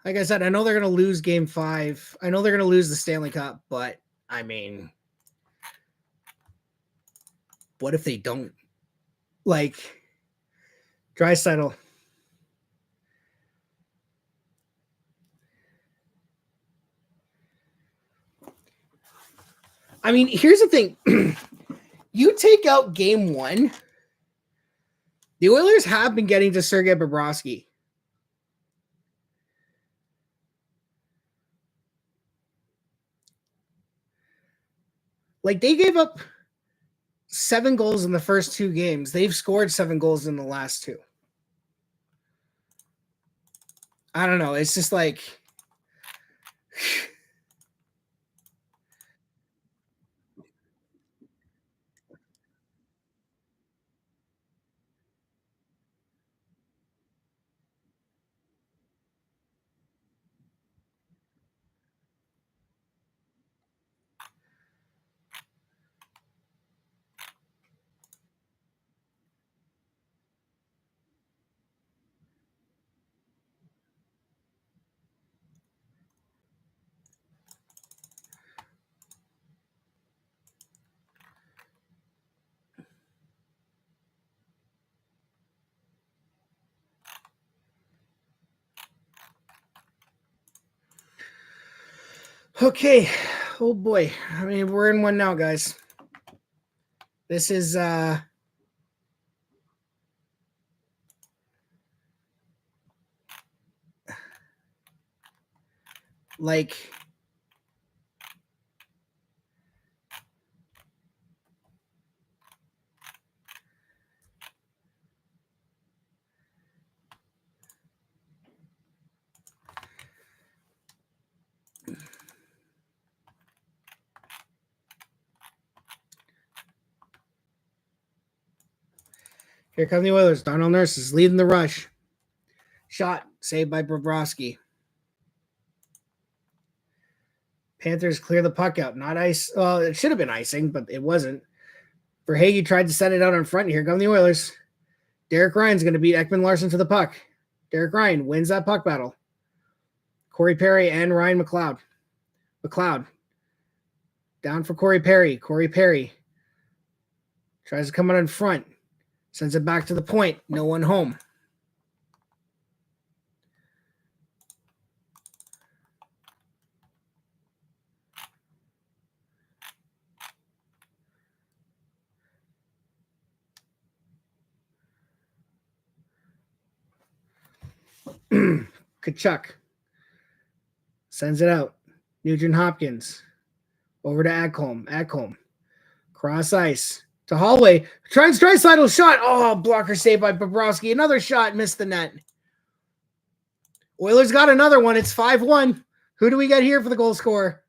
Like I said, I know they're going to lose game 5. I know they're going to lose the Stanley Cup, but I mean, what if they don't? Like, Draisaitl. I mean, here's the thing. You take out game 1, the Oilers have been getting to Sergei Bobrovsky. Like, they gave up 7 goals in the first 2 games. They've scored 7 goals in the last 2. I don't know. It's just like... Okay. Oh boy. I mean, we're in one now, guys. This is like here come the Oilers. Darnell Nurse is leading the rush. Shot saved by Bobrovsky. Panthers clear the puck out. Not ice. Well, it should have been icing, but it wasn't. Verhaeghe tried to set it out in front. Here come the Oilers. Derek Ryan's going to beat Ekman Larson to the puck. Derek Ryan wins that puck battle. Corey Perry and Ryan McLeod. McLeod. Down for Corey Perry. Corey Perry tries to come out in front. Sends it back to the point. No one home. Kachuk sends it out. Nugent Hopkins over to Ekholm. Ekholm cross ice to Holloway. Tries Draisaitl shot. Oh, blocker saved by Bobrovsky. Another shot missed the net. Oilers got another one. It's 5-1. Who do we got here for the goal scorer?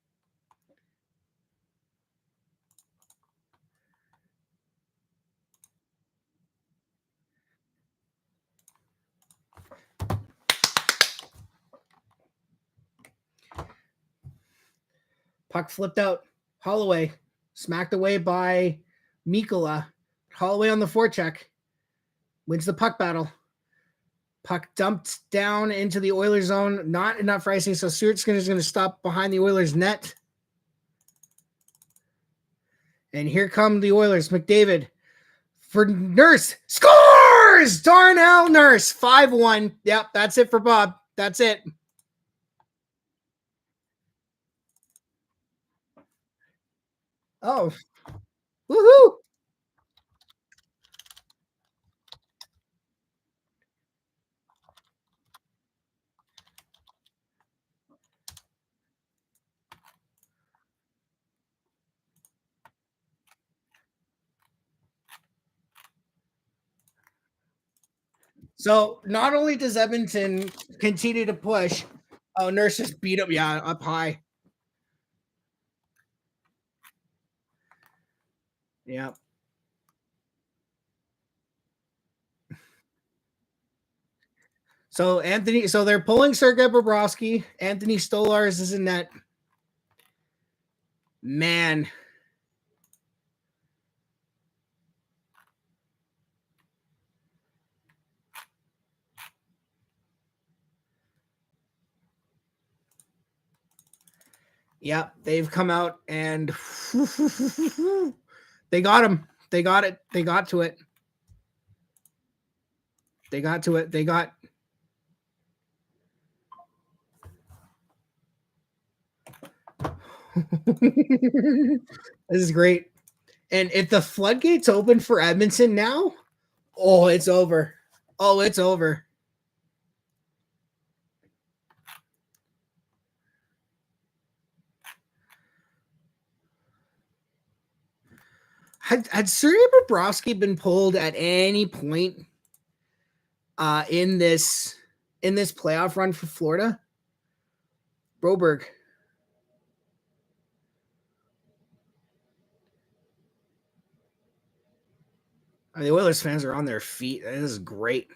Puck flipped out. Holloway smacked away by Mikkola. Holloway on the forecheck. Wins the puck battle. Puck dumped down into the Oilers zone. Not enough icing, so Stuart Skinner's going to stop behind the Oilers net. And here come the Oilers. McDavid for Nurse. Scores! Darnell Nurse. 5-1. Yep, that's it for Bob. That's it. Oh. Woohoo! So not only does Edmonton continue to push, oh, Nurse just beat up, yeah, up high. Yeah. So they're pulling Sergei Bobrovsky. Anthony Stolarz is in net. Man. Yep, they've come out and they got him. They got it. They got to it. They got to it. They got. This is great. And if the floodgates open for Edmonton now, oh, it's over. Oh, it's over. Had Sergei Bobrovsky been pulled at any point in this playoff run for Florida? Broberg. I mean, the Oilers fans are on their feet. This is great.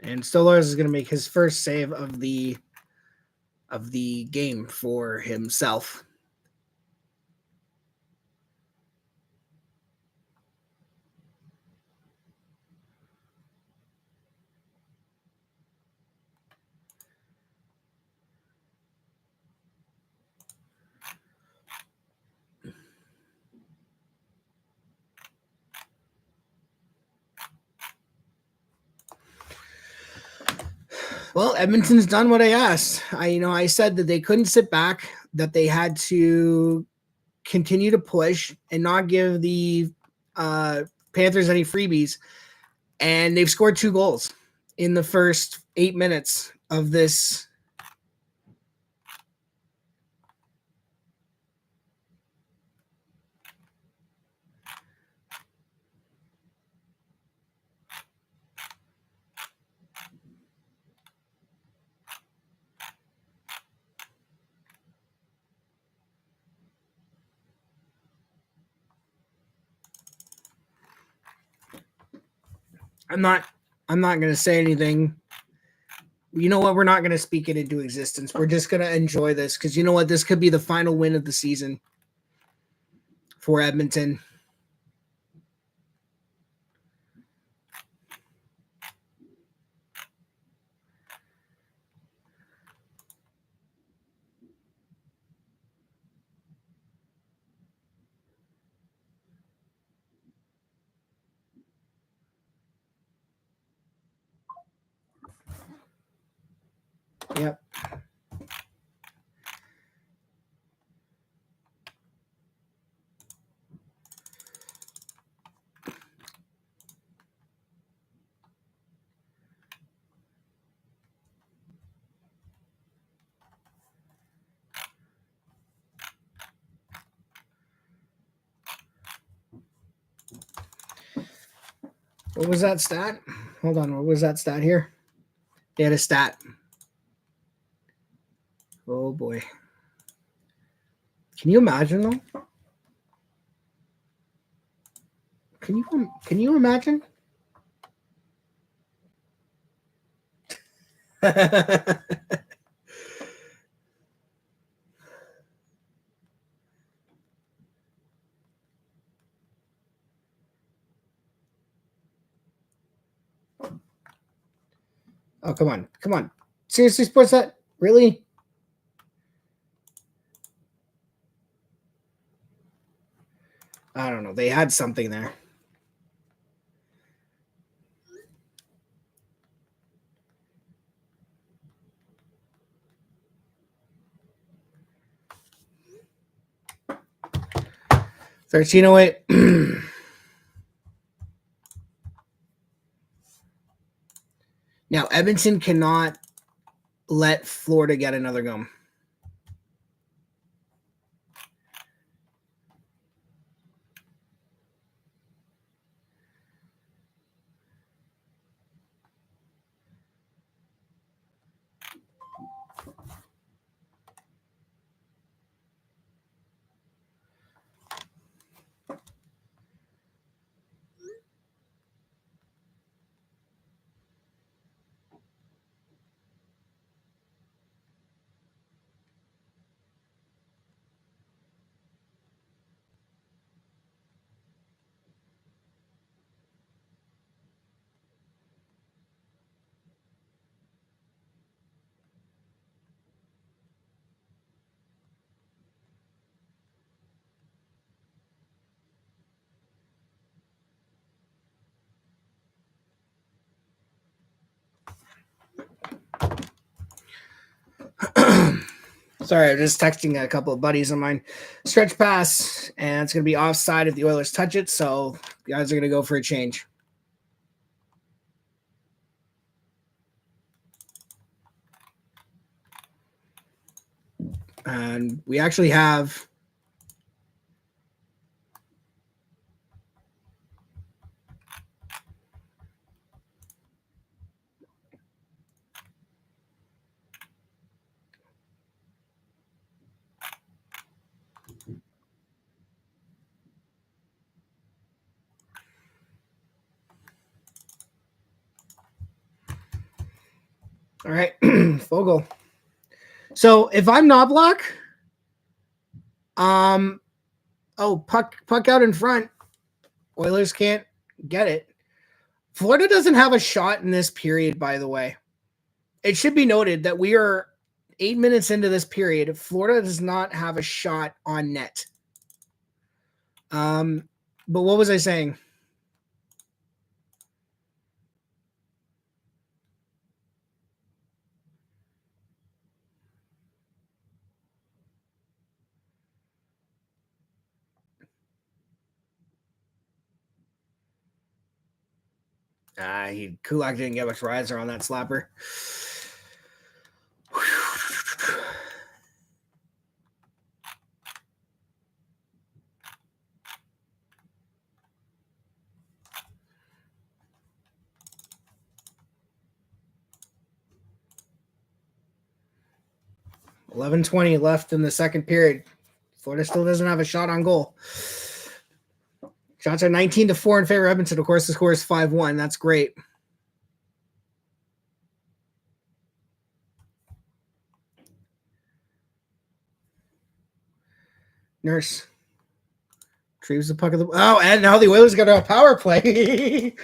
And Stolarz is going to make his first save of the game for himself. Well, Edmonton's done what I asked. I said that they couldn't sit back, that they had to continue to push and not give the Panthers any freebies. And they've scored 2 goals in the first 8 minutes of this. I'm not going to say anything. You know what? We're not going to speak it into existence. We're just going to enjoy this because you know what? This could be the final win of the season for Edmonton. Yep. What was that stat? Hold on. What was that stat here? They had a stat. Oh boy. Can you imagine though? Can you imagine? Oh, come on. Come on. Seriously, Sportsnet? Really? I don't know. They had something there. $13.08. Now, Edmonton cannot let Florida get another gum. Sorry, I'm just texting a couple of buddies of mine. Stretch pass, and it's going to be offside if the Oilers touch it, so you guys are going to go for a change. And we actually have all right, Fogel. So if I'm not block, puck out in front. Oilers can't get it. Florida doesn't have a shot in this period, by the way. It should be noted that we are 8 minutes into this period. Florida does not have a shot on net. But what was I saying? Kulak didn't get much riser on that slapper. $11:20 left in the second period. Florida still doesn't have a shot on goal. Shots are 19-4 in favor of Edmonton. Of course, the score is 5-1. That's great. Nurse retrieves the puck of the. Oh, and now the Oilers got a power play.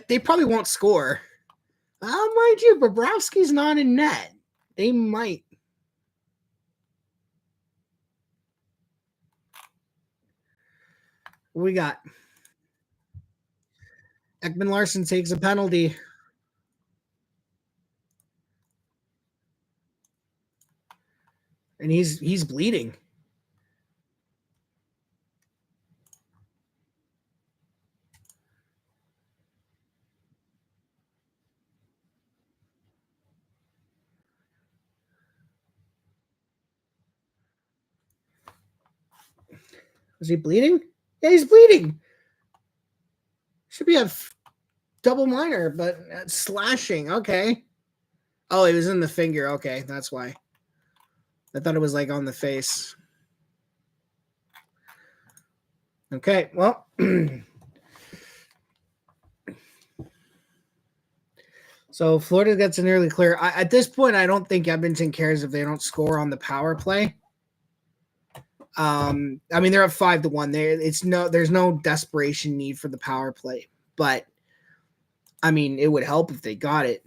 They probably won't score. Mind you, Bobrovsky's not in net. They might. What we got? Ekman Larson takes a penalty. And he's bleeding. Was he bleeding? Yeah, he's bleeding. Should be a double minor, but slashing. Okay. Oh, it was in the finger. Okay, that's why. I thought it was like on the face. Okay, well. So Florida gets an early clear. At this point, I don't think Edmonton cares if they don't score on the power play. I mean, they're up 5-1. There's no desperation need for the power play, but I mean, it would help if they got it.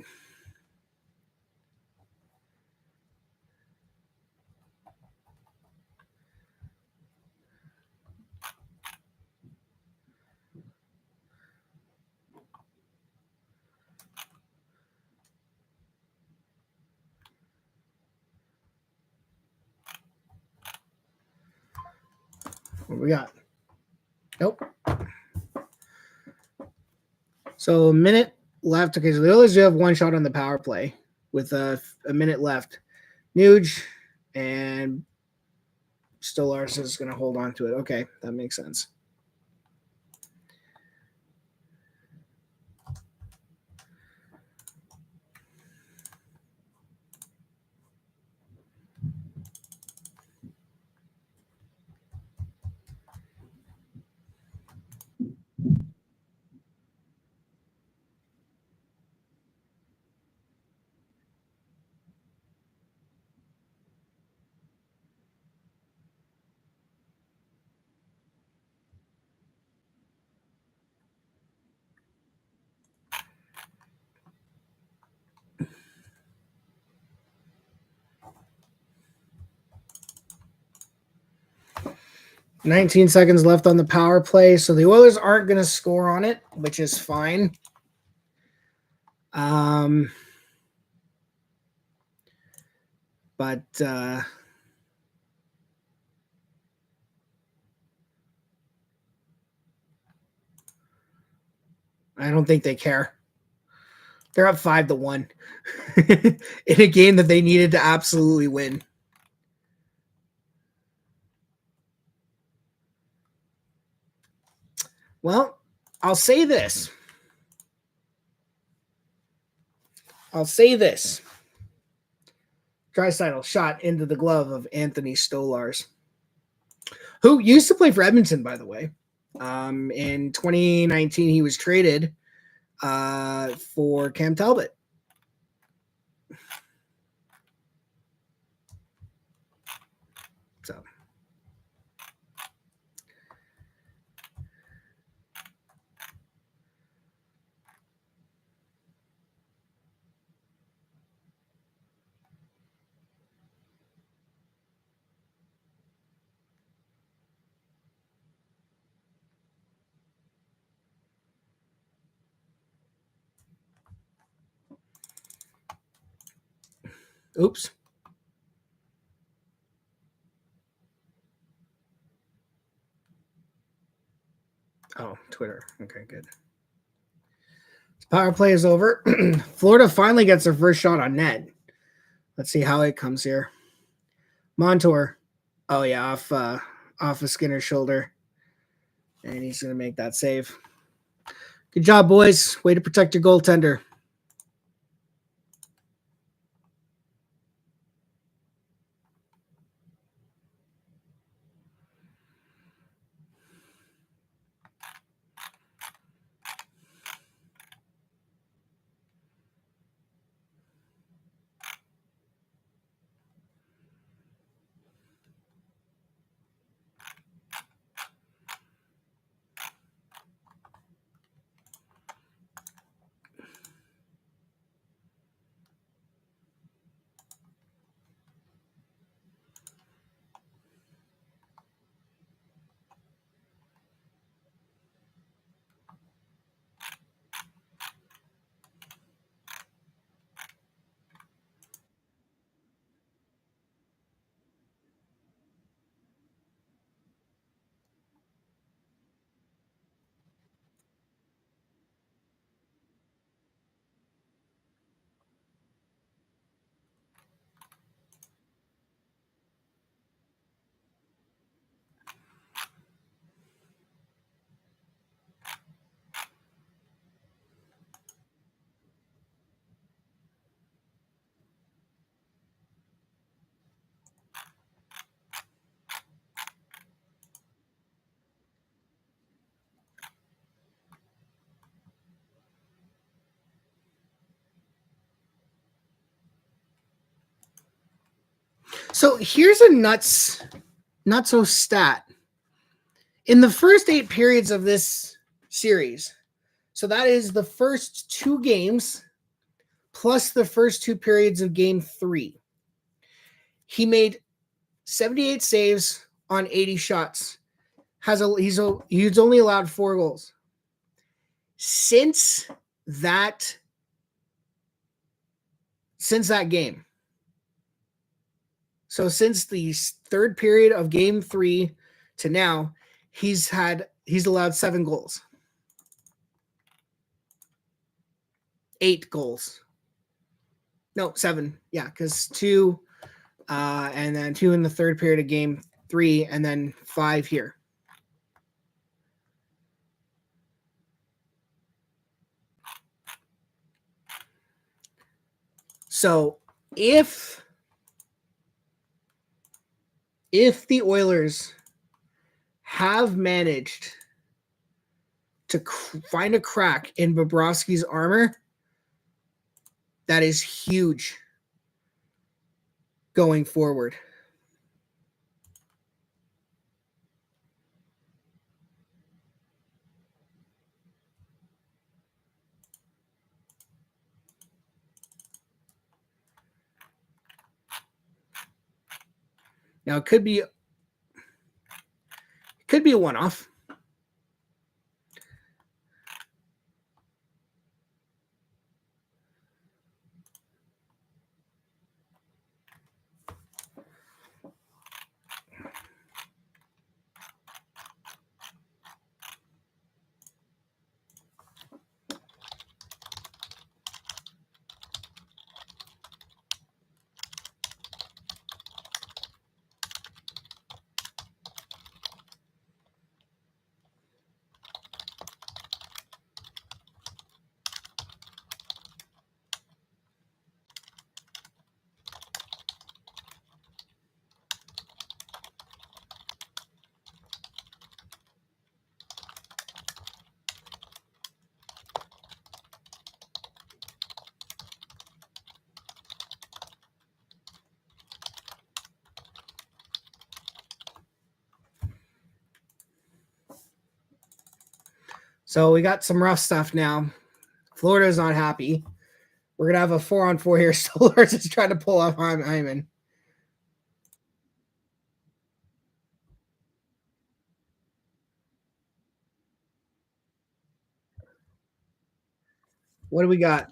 What we got? Nope. So a minute left. Okay, so the Oilers do have one shot on the power play with a minute left. Nuge and Stolarz is going to hold on to it. Okay, that makes sense. $19 seconds left on the power play, so the Oilers aren't going to score on it, which is fine. But I don't think they care. They're up 5-1 in a game that they needed to absolutely win. Well, I'll say this. Draisaitl shot into the glove of Anthony Stolarz, who used to play for Edmonton, by the way. In 2019, he was traded for Cam Talbot. So. Oops. Oh, Twitter. Okay, good. Power play is over. Florida finally gets their first shot on net. Let's see how it comes here. Montour. Oh, yeah, off of Skinner's shoulder. And he's going to make that save. Good job, boys. Way to protect your goaltender. So here's a not so stat. In the first 8 periods of this series, so that is the first 2 games plus the first 2 periods of game 3, he made 78 saves on 80 shots. He's only allowed 4 goals. Since that game. So since the third period of game 3 to now, he's allowed 7 goals. 8 goals. No, 7. Yeah, because 2 and then 2 in the third period of game 3 and then 5 here. So if the Oilers have managed to find a crack in Bobrovsky's armor, that is huge going forward. Now it could be a one-off. So we got some rough stuff now. Florida's not happy. We're going to have a 4-on-4 here. Stolarz is trying to pull off Hyman. What do we got?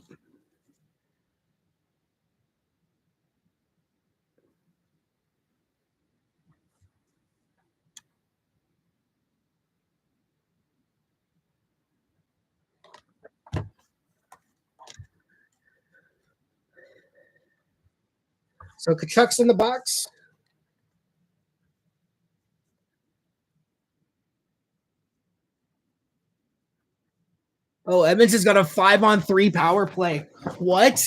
So Kachuk's in the box. Oh, Edmonton's got a 5-on-3 power play. What?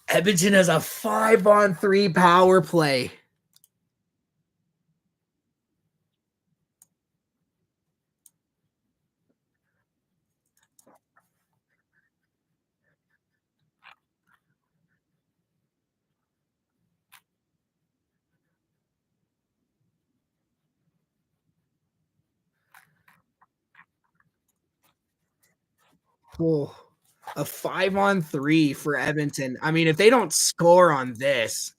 Edmonton has a 5-on-3 power play. Oh, a 5-on-3 for Edmonton. I mean, if they don't score on this.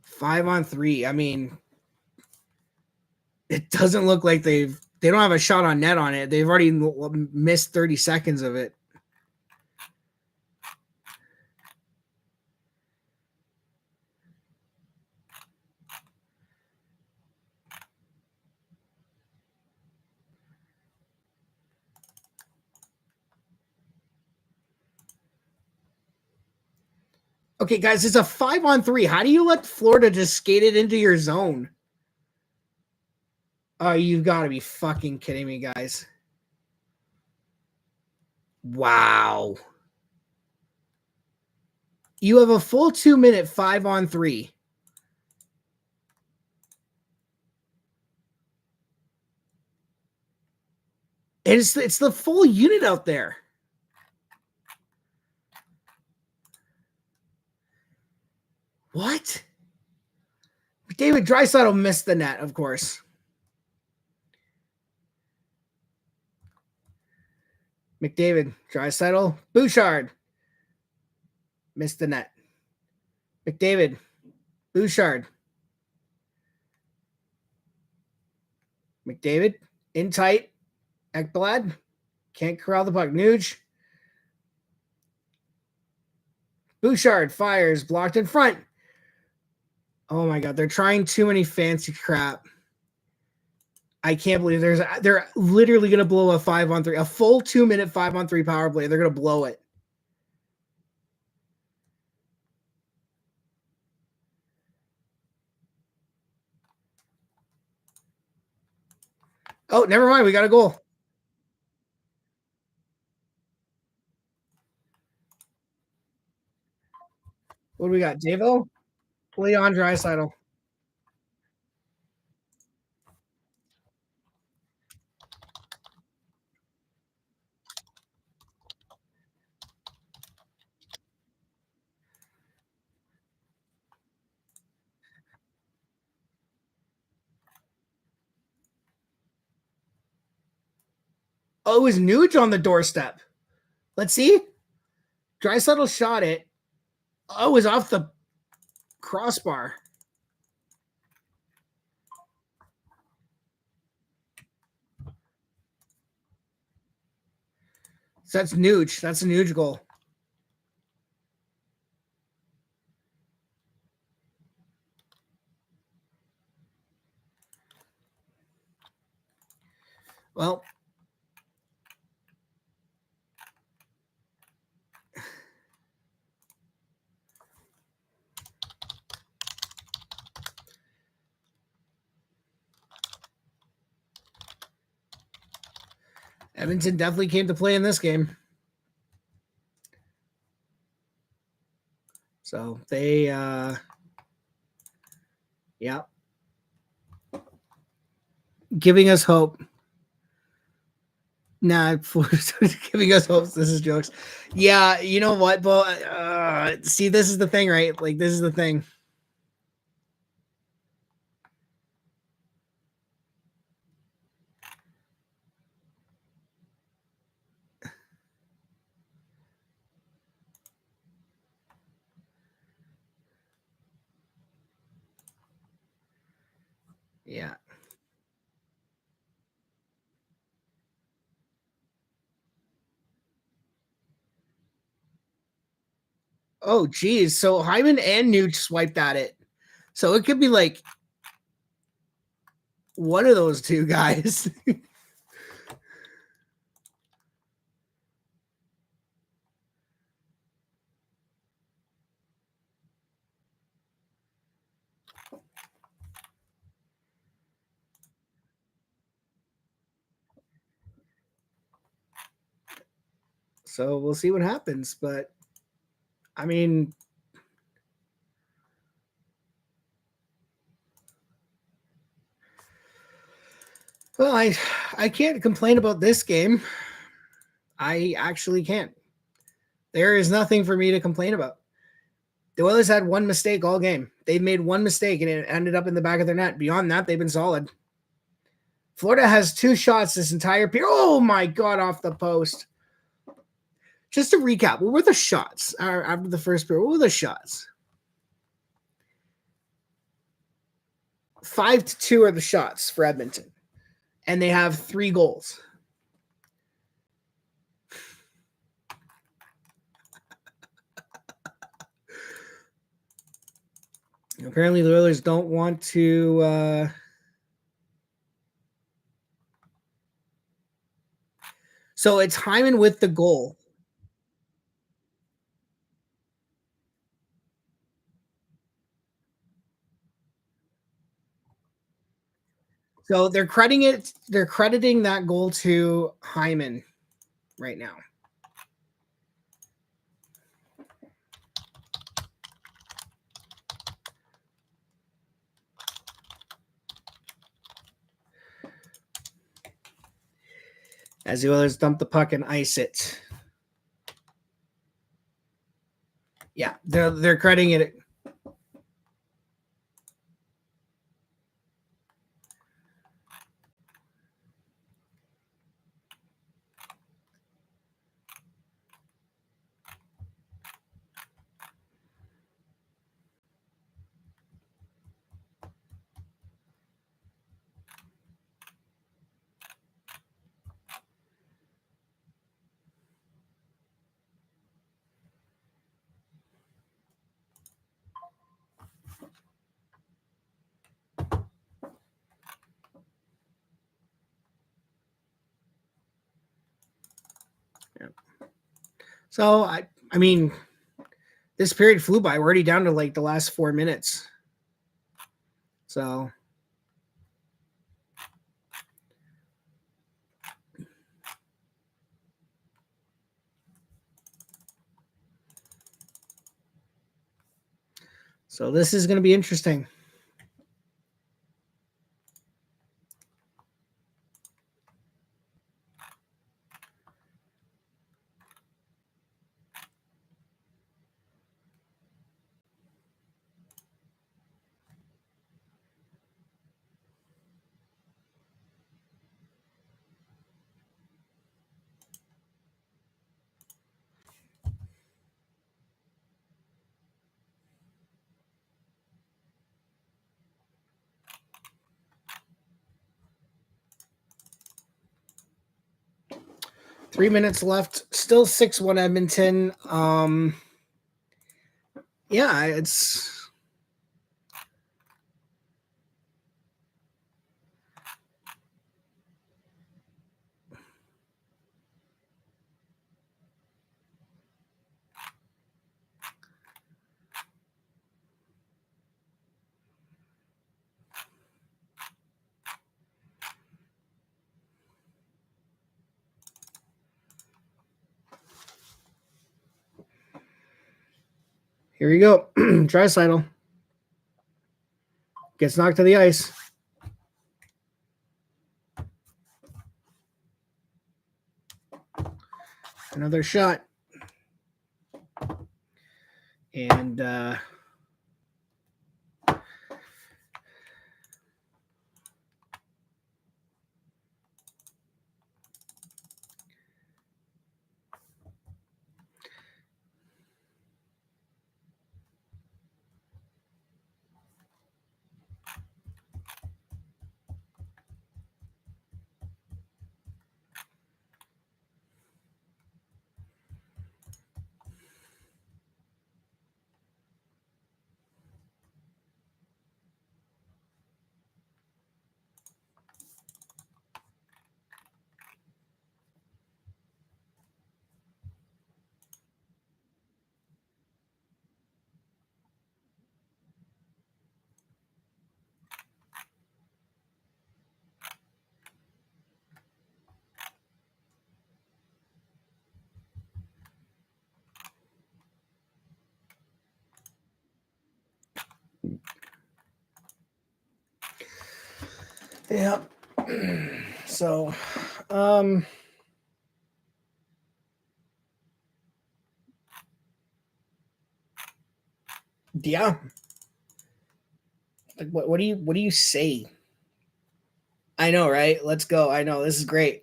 Five on 3. I mean, it doesn't look like they don't have a shot on net on it. They've already missed 30 seconds of it. Okay, guys, it's a 5-on-3. How do you let Florida just skate it into your zone? Oh, you've got to be fucking kidding me, guys. Wow. You have a full 2-minute 5-on-3. It's the full unit out there. What? David Draisaitl missed the net, of course. McDavid, Draisaitl, Bouchard. Missed the net. McDavid, Bouchard. McDavid, in tight. Ekblad, can't corral the puck. Nuge. Bouchard fires, blocked in front. Oh my God, they're trying too many fancy crap. I can't believe they're literally going to blow a 5-on-3, a full 2-minute 5-on-3 power play. They're going to blow it. Oh, never mind. We got a goal. What do we got? Davo? Leon Draisaitl. Oh, it was Nuge on the doorstep. Let's see. Draisaitl shot it. Oh, it was off the crossbar. So that's Nuge. That's a Nuge goal. Well, Edmonton definitely came to play in this game. So they, yeah, giving us hope. Nah, giving us hopes. This is jokes. Yeah, you know what, Bo? See, this is the thing, right? Like, this is the thing. Yeah. Oh, geez. So Hyman and Nuge swiped at it. So it could be like one of those two guys. So we'll see what happens. But I mean, well, I can't complain about this game. I actually can't. There is nothing for me to complain about. The Oilers had one mistake all game. They've made one mistake and it ended up in the back of their net. Beyond that, they've been solid. Florida has 2 shots this entire period. Oh my God, off the post. Just to recap, what were the shots after the first period? What were the shots? 5-2 are the shots for Edmonton. And they have 3 goals. Apparently the Oilers don't want to so it's Hyman with the goal. So they're crediting that goal to Hyman right now. as the Oilers dump the puck and ice it. Yeah, they're crediting it. So I mean, this period flew by. We're already down to like the last 4 minutes. So this is going to be interesting. Three minutes left. Still 6-1 Edmonton. Yeah, it's here we go. Draisaitl gets knocked to the ice. Another shot. And yeah. So, yeah. Like what do you say? I know, right? Let's go. I know. This is great.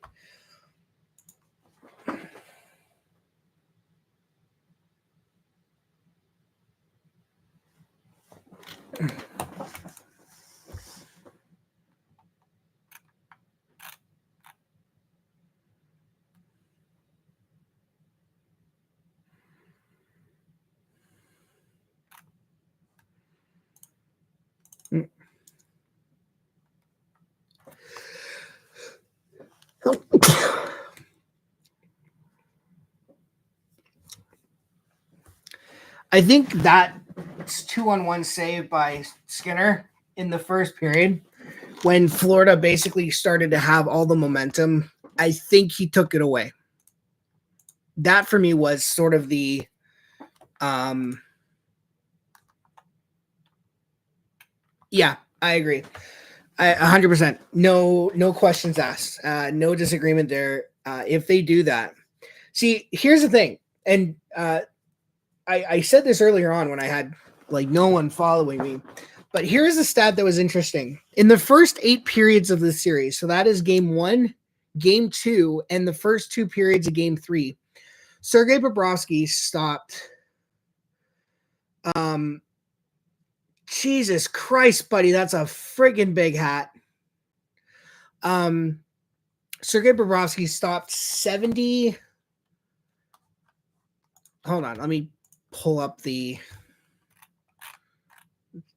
I think that 2-on-1 save by Skinner in the first period, when Florida basically started to have all the momentum, I think he took it away. That for me was sort of the yeah, I agree. 100%. No questions asked. No disagreement there. if they do that. See, here's the thing. And I said this earlier on when I had like no one following me. But here's a stat that was interesting. In the first 8 periods of the series, so that is game 1, game 2, and the first 2 periods of game 3, Sergei Bobrovsky stopped. Jesus Christ, buddy, that's a friggin' big hat. Sergei Bobrovsky stopped 70. Hold on, let me pull up the.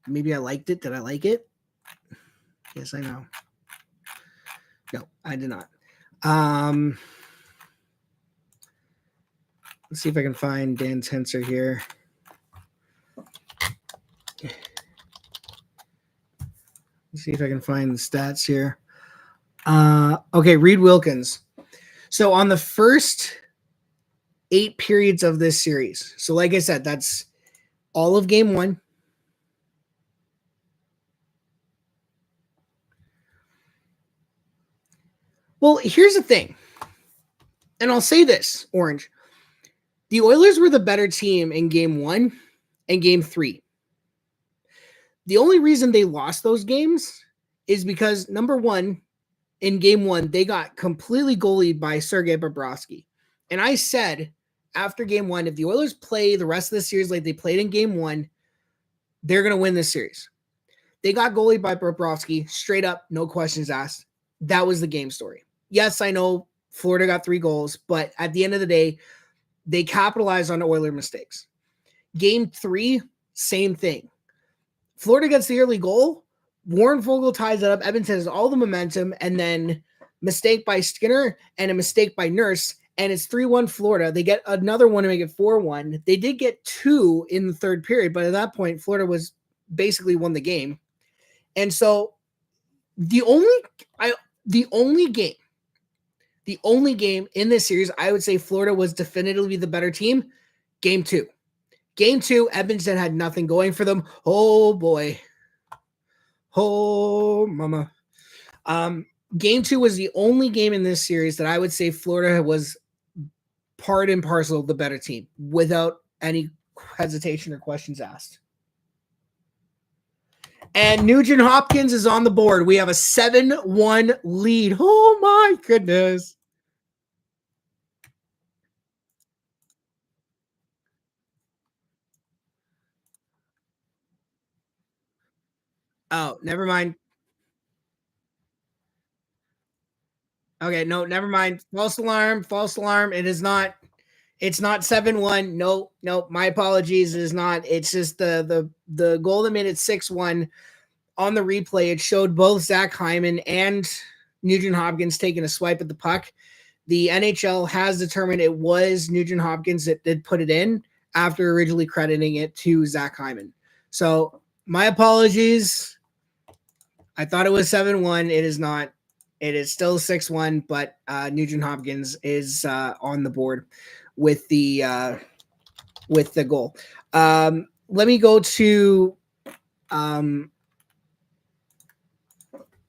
Maybe I liked it. Did I like it? Yes, I know. No, I did not. Let's see if I can find Dan's Henser here. Let's see if I can find the stats here. Okay, Reed Wilkins. So on the first 8 periods of this series, so like I said, that's all of game 1. Well, here's the thing, and I'll say this, Orange. The Oilers were the better team in game 1 and game 3. The only reason they lost those games is because, number one, in game 1, they got completely goalied by Sergei Bobrovsky. And I said after game 1, if the Oilers play the rest of the series like they played in game 1, they're going to win this series. They got goalied by Bobrovsky, straight up, no questions asked. That was the game story. Yes, I know Florida got 3 goals, but at the end of the day, they capitalized on Oiler mistakes. Game 3, same thing. Florida gets the early goal. Warren Fogle ties it up. Edmonton has all the momentum, and then mistake by Skinner and a mistake by Nurse, and it's 3-1 Florida. They get another one to make it 4-1. They did get 2 in the third period, but at that point, Florida was basically won the game. And so the only game in this series, I would say Florida was definitively the better team. Game 2. Game 2, Edmonton had nothing going for them. Oh, boy. Oh, mama. Game 2 was the only game in this series that I would say Florida was part and parcel of the better team without any hesitation or questions asked. And Nugent Hopkins is on the board. We have a 7-1 lead. Oh, my goodness. Oh, never mind. Okay, no, never mind. False alarm. It's not 7-1. No, my apologies. It is not. It's just the goal that made it 6-1 on the replay. It showed both Zach Hyman and Nugent Hopkins taking a swipe at the puck. The NHL has determined it was Nugent Hopkins that did put it in after originally crediting it to Zach Hyman. So my apologies. I thought it was 7-1. It is not. It is still 6-1, but Nugent Hopkins is on the board with the goal. Let me go to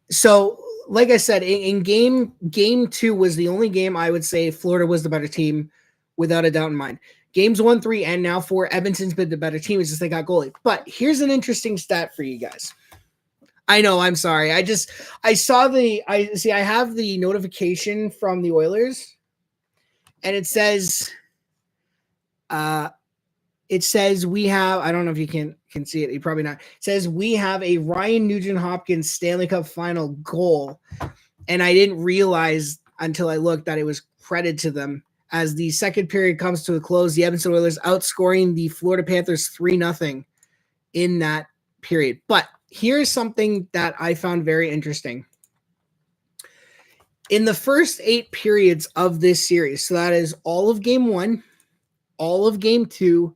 so like I said, in game 2 was the only game I would say Florida was the better team without a doubt in mind. Games 1, 3, and now 4, Edmonton's been the better team. It's just they got goalie. But here's an interesting stat for you guys. I know, I'm sorry. I have the notification from the Oilers, and it says we have, I don't know if you can see it. You probably not. It says we have a Ryan Nugent Hopkins Stanley Cup final goal. And I didn't realize until I looked that it was credited to them. As the second period comes to a close, the Edmonton Oilers outscoring the Florida Panthers 3-0 in that period. But here's something that I found very interesting. In the first 8 periods of this series, so that is all of game 1, all of game 2,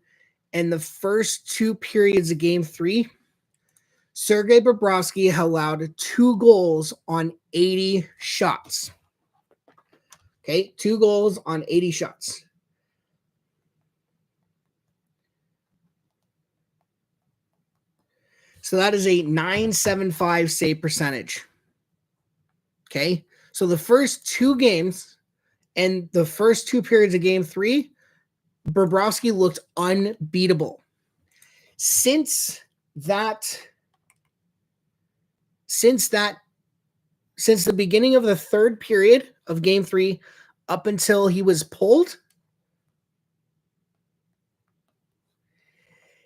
and the first 2 periods of game 3, Sergei Bobrovsky allowed 2 goals on 80 shots. Okay, 2 goals on 80 shots. So that is a .975 save percentage. Okay, so the first 2 games, And the first 2 periods of game 3, Bobrovsky looked unbeatable. Since the beginning of the 3rd period of game 3 up until he was pulled,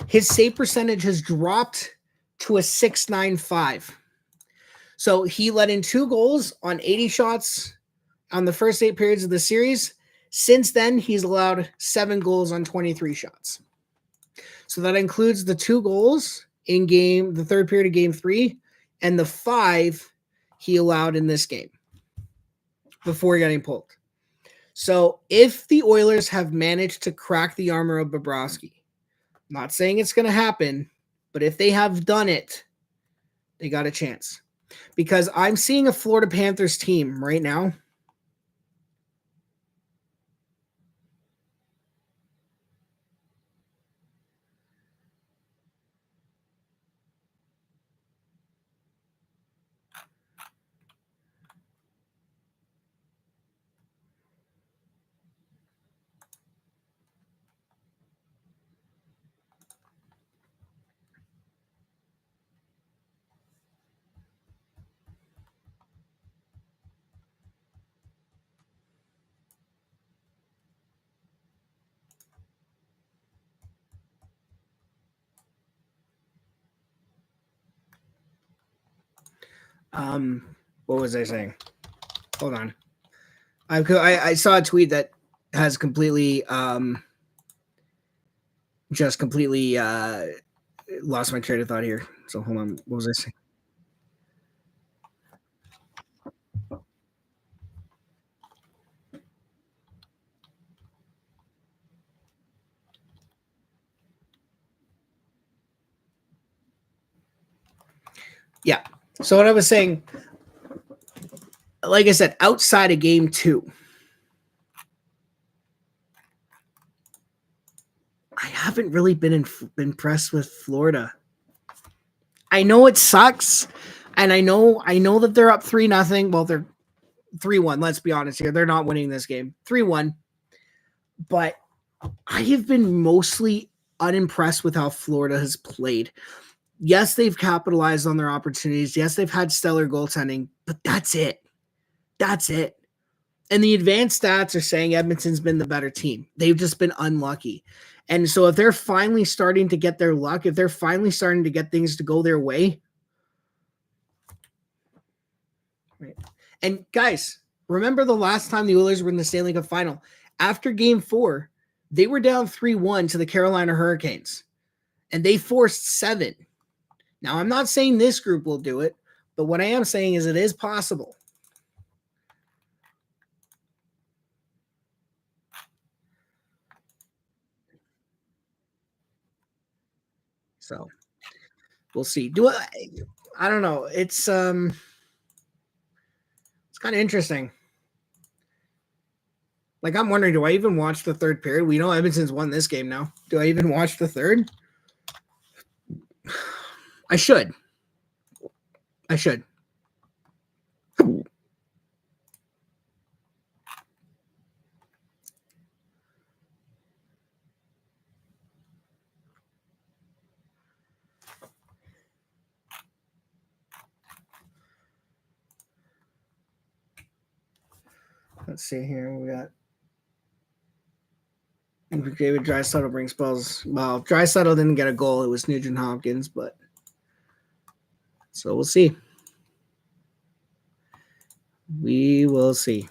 his save percentage has dropped to a .695. So he let in 2 goals on 80 shots on the first 8 periods of the series. Since then, he's allowed 7 goals on 23 shots. So that includes the 2 goals in the 3rd period of game 3 and the 5 he allowed in this game before getting pulled. So if the Oilers have managed to crack the armor of Bobrovsky, I'm not saying it's going to happen, but if they have done it, they got a chance. Because I'm seeing a Florida Panthers team right now. What was I saying? Hold on. I saw a tweet that has completely lost my train of thought here. So hold on. What was I saying? Yeah. So what I was saying, like I said, outside of game 2, I haven't really been impressed with Florida. I know it sucks, and I know that they're up 3-0. Well, they're 3-1. Let's be honest here; they're not winning this game. 3-1. But I have been mostly unimpressed with how Florida has played. Yes, they've capitalized on their opportunities. Yes, they've had stellar goaltending, but that's it. That's it. And the advanced stats are saying Edmonton's been the better team. They've just been unlucky. And so if they're finally starting to get their luck, if they're finally starting to get things to go their way. Right. And guys, remember the last time the Oilers were in the Stanley Cup final? After game 4, they were down 3-1 to the Carolina Hurricanes. And they forced 7. Now, I'm not saying this group will do it, but what I am saying is it is possible. So we'll see. I don't know. It's kind of interesting. Like, I'm wondering, do I even watch the 3rd period? We know Edmonton's won this game now. Do I even watch the 3rd? I should. Let's see here. We got David Draisaitl brings balls. Well, Draisaitl didn't get a goal. It was Nugent Hopkins, but so we'll see. We will see.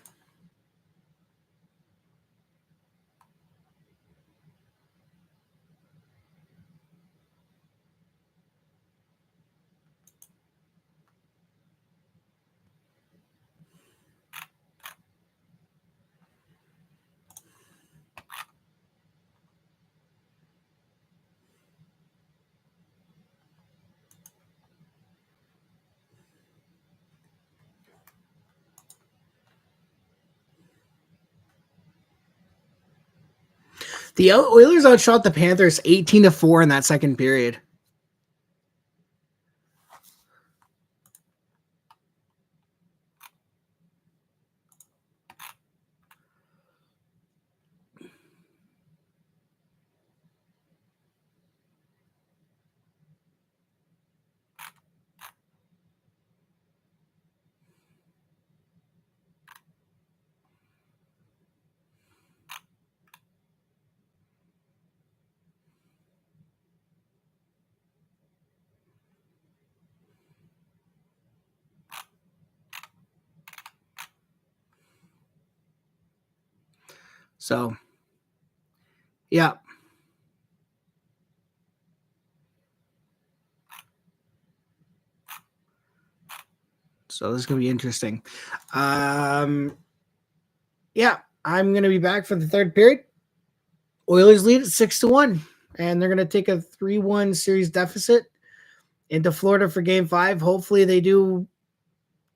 The Oilers outshot the Panthers 18-4 in that second period. So, yeah. So this is going to be interesting. Yeah, I'm going to be back for the third period. Oilers lead at 6-1, and they're going to take a 3-1 series deficit into Florida for Game 5. Hopefully they do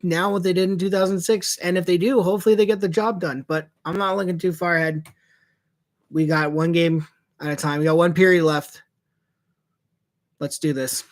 now what they did in 2006, and if they do, hopefully they get the job done. But I'm not looking too far ahead. We got one game at a time. We got one period left. Let's do this.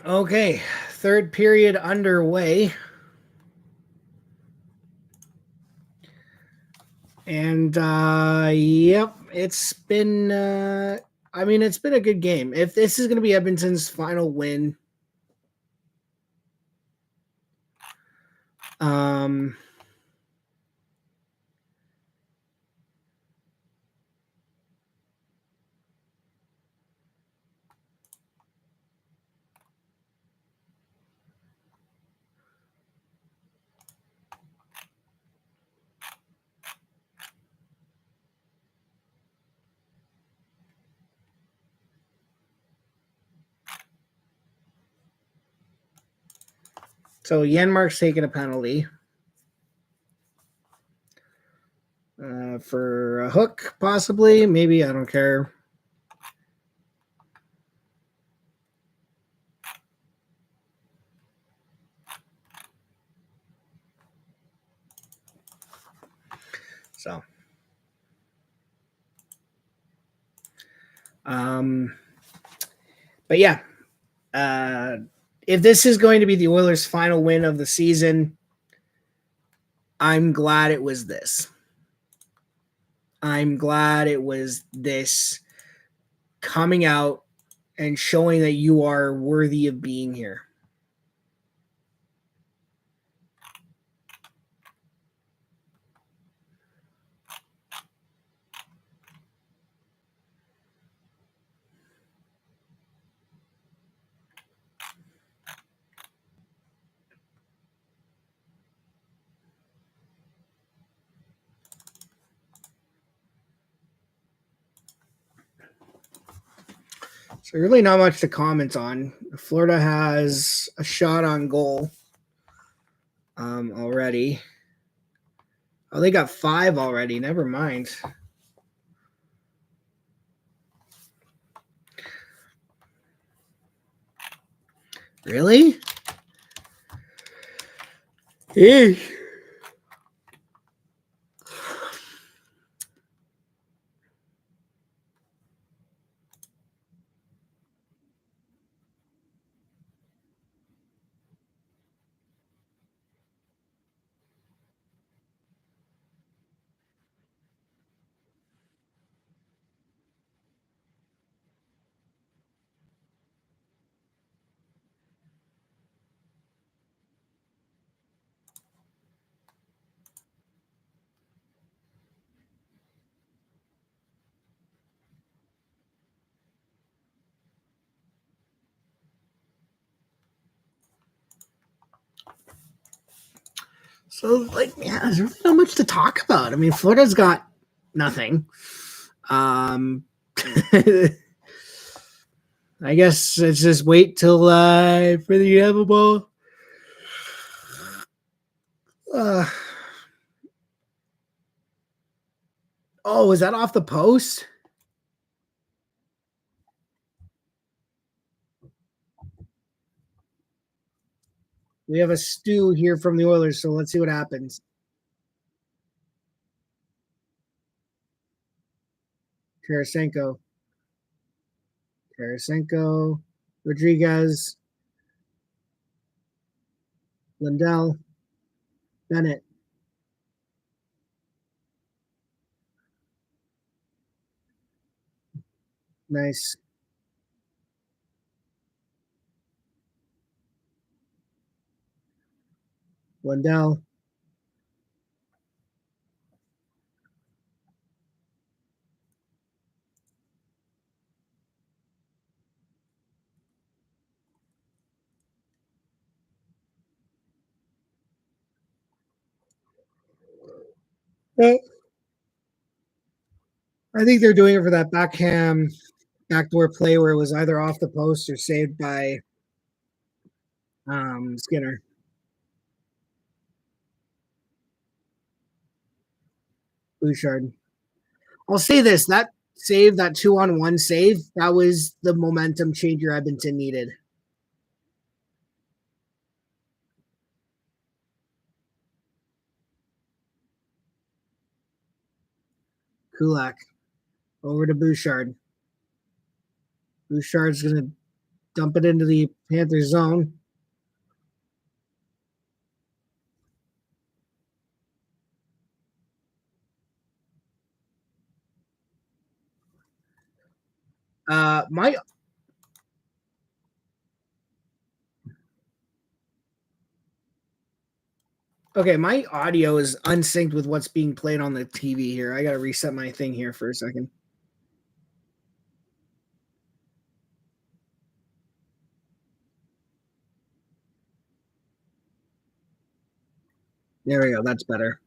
Okay, third period underway. And yep, it's been it's been a good game. If this is going to be Edmonton's final win, um so Yanmark's taking a penalty. For a hook, possibly. Maybe, I don't care. So, but yeah, if this is going to be the Oilers' final win of the season, I'm glad it was this. I'm glad it was this coming out and showing that you are worthy of being here. So really not much to comment on. Florida has a shot on goal already. Oh, they got 5 already. Never mind. Really? Eesh. So, yeah, there's really not much to talk about. I mean, Florida's got nothing. I guess it's just wait till for the inevitable. Oh, is that off the post? We have a stew here from the Oilers, so let's see what happens. Tarasenko, Rodriguez, Lindell, Bennett. Nice. Lindell. I think they're doing it for that backdoor play where it was either off the post or saved by Skinner. Bouchard. I'll say this: that save, that 2-on-1 save, that was the momentum changer Edmonton needed. Kulak over to Bouchard. Bouchard's gonna dump it into the Panthers zone. My Okay, my audio is unsynced with what's being played on the TV here. I gotta reset my thing here for a second. There we go. That's better.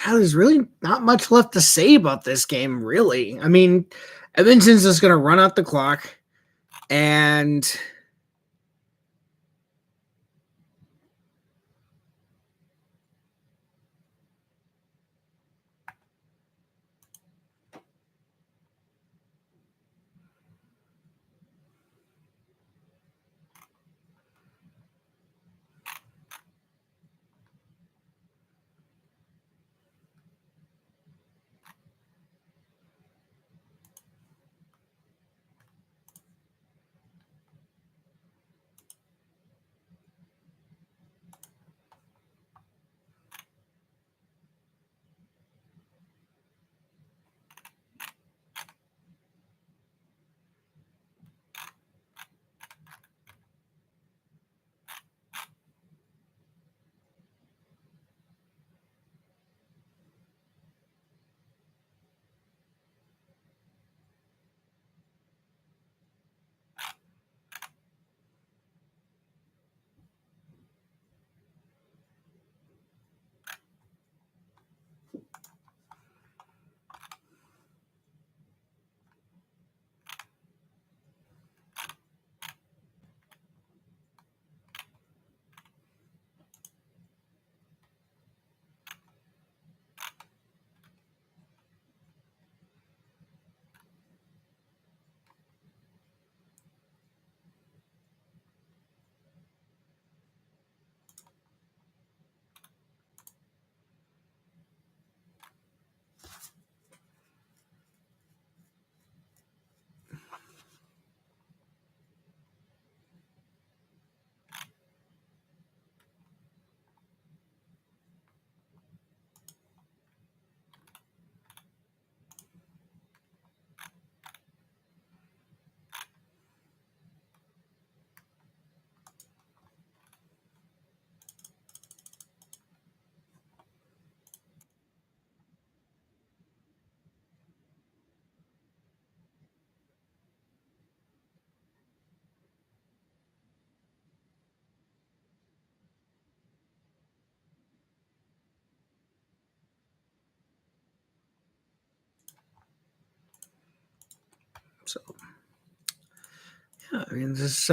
There's really not much left to say about this game, really. I mean, Edmonton's just going to run out the clock, and So, yeah, I mean, this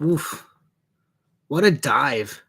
oof. What a dive.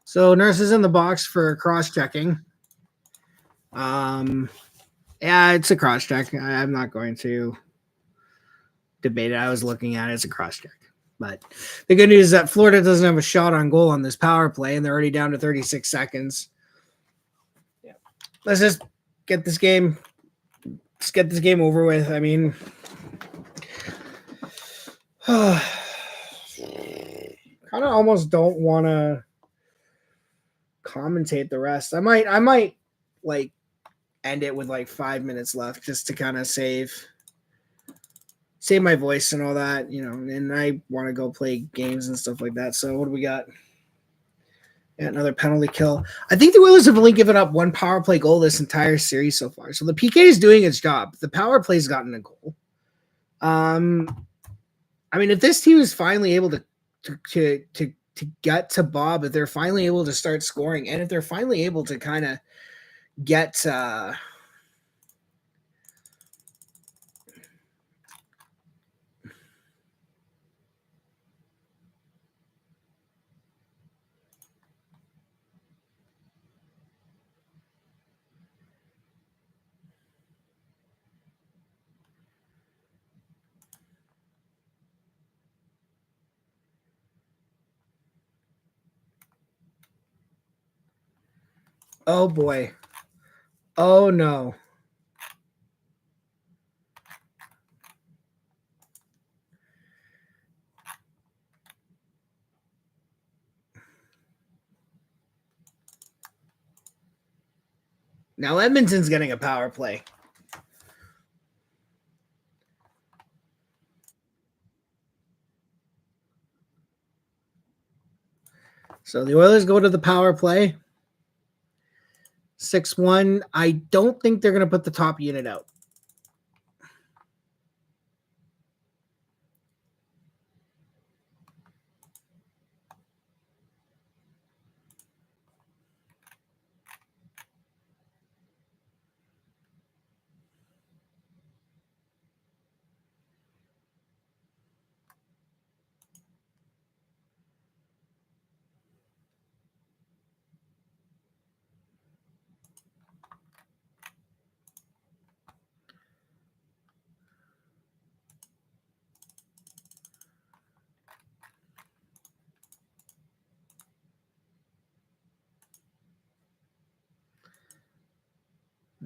So Nurse is in the box for cross-checking. Yeah, it's a cross-check. I'm not going to debate it. I was looking at it. It's a cross-check. But the good news is that Florida doesn't have a shot on goal on this power play, and they're already down to 36 seconds. Yeah. Let's just get this game. Let's get this game over with. I mean, kind of almost don't want to commentate the rest. I might like end it with like 5 minutes left just to kind of save my voice and all that, you know, and I want to go play games and stuff like that. So what do we got? Yeah, another penalty kill. I think the Oilers have only given up one power play goal this entire series so far. So the PK is doing its job. The power play's gotten a goal. I mean, if this team is finally able to get to Bob, if they're finally able to start scoring, and if they're finally able to kind of get oh boy. Oh no. Now Edmonton's getting a power play. So the Oilers go to the power play. 6-1. I don't think they're going to put the top unit out.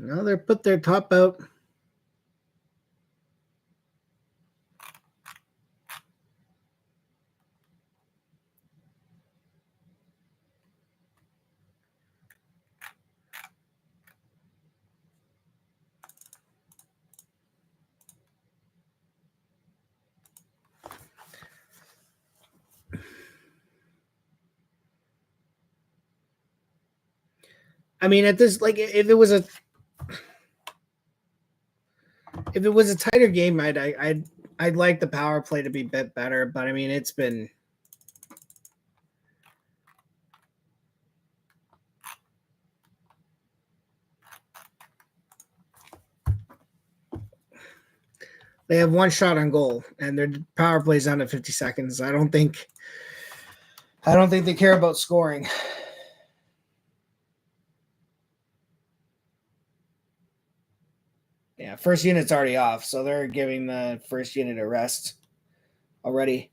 No, they're put their top out. I mean, at this, like, if it was a tighter game, I'd like the power play to be a bit better. But I mean, it's been. They have one shot on goal, and their power play is down to 50 seconds. I don't think they care about scoring. Yeah, first unit's already off, so they're giving the first unit a rest already.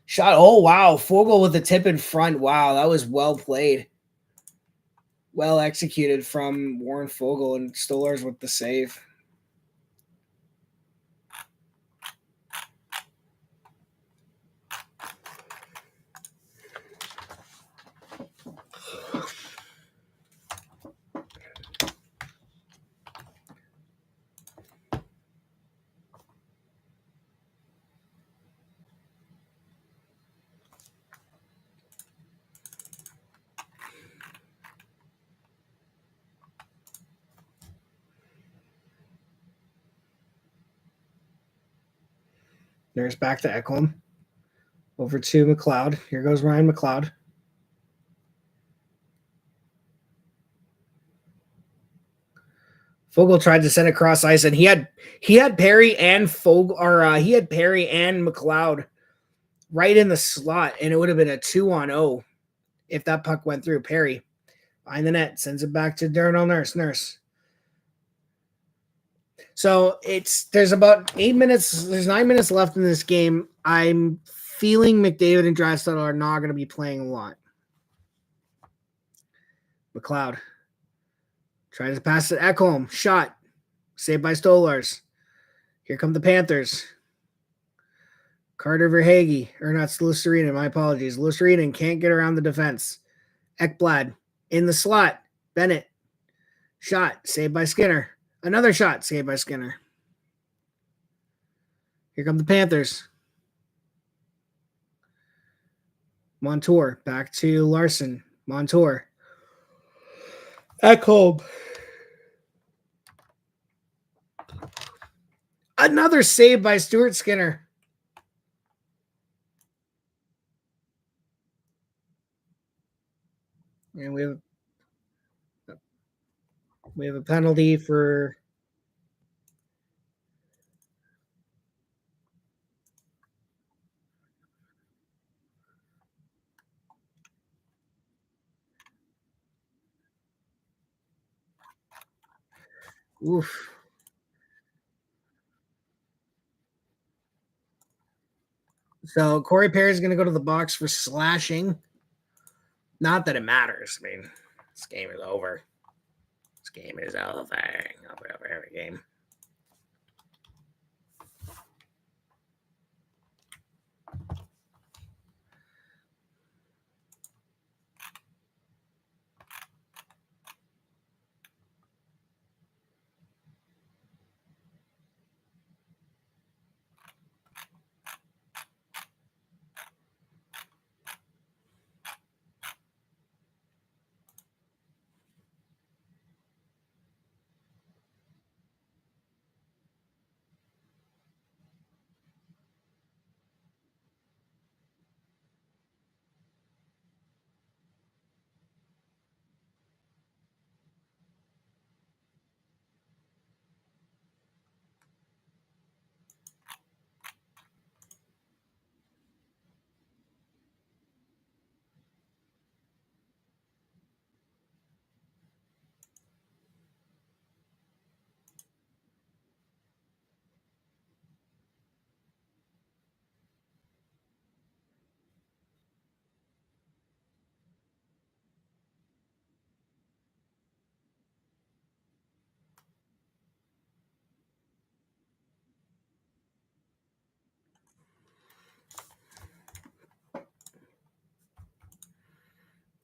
Shot. Oh, wow. Fogle with the tip in front. Wow, that was well played. Well executed from Warren Fogle, and Stolarz with the save. There's back to Ekholm. Over to McLeod. Here goes Ryan McLeod. Fogle tried to send across ice, and he had Perry and Fogle, or he had Perry and McLeod right in the slot, and it would have been a 2-on-0 if that puck went through. Perry behind the net, sends it back to Darnell Nurse. So there's about 8 minutes. There's 9 minutes left in this game. I'm feeling McDavid and Draisaitl are not going to be playing a lot. McLeod tries to pass it. Ekholm shot, saved by Stolarz. Here come the Panthers. Carter Verhaeghe, or not Lucerinen, my apologies. Lucerinen can't get around the defense. Ekblad in the slot. Bennett shot, saved by Skinner. Another shot, saved by Skinner. Here come the Panthers. Montour back to Larson. Montour. Ekholm. Another save by Stuart Skinner. And we have a penalty for. Oof. So Corey Perry is going to go to the box for slashing. Not that it matters. I mean, this game is over. This game is over. Over every game.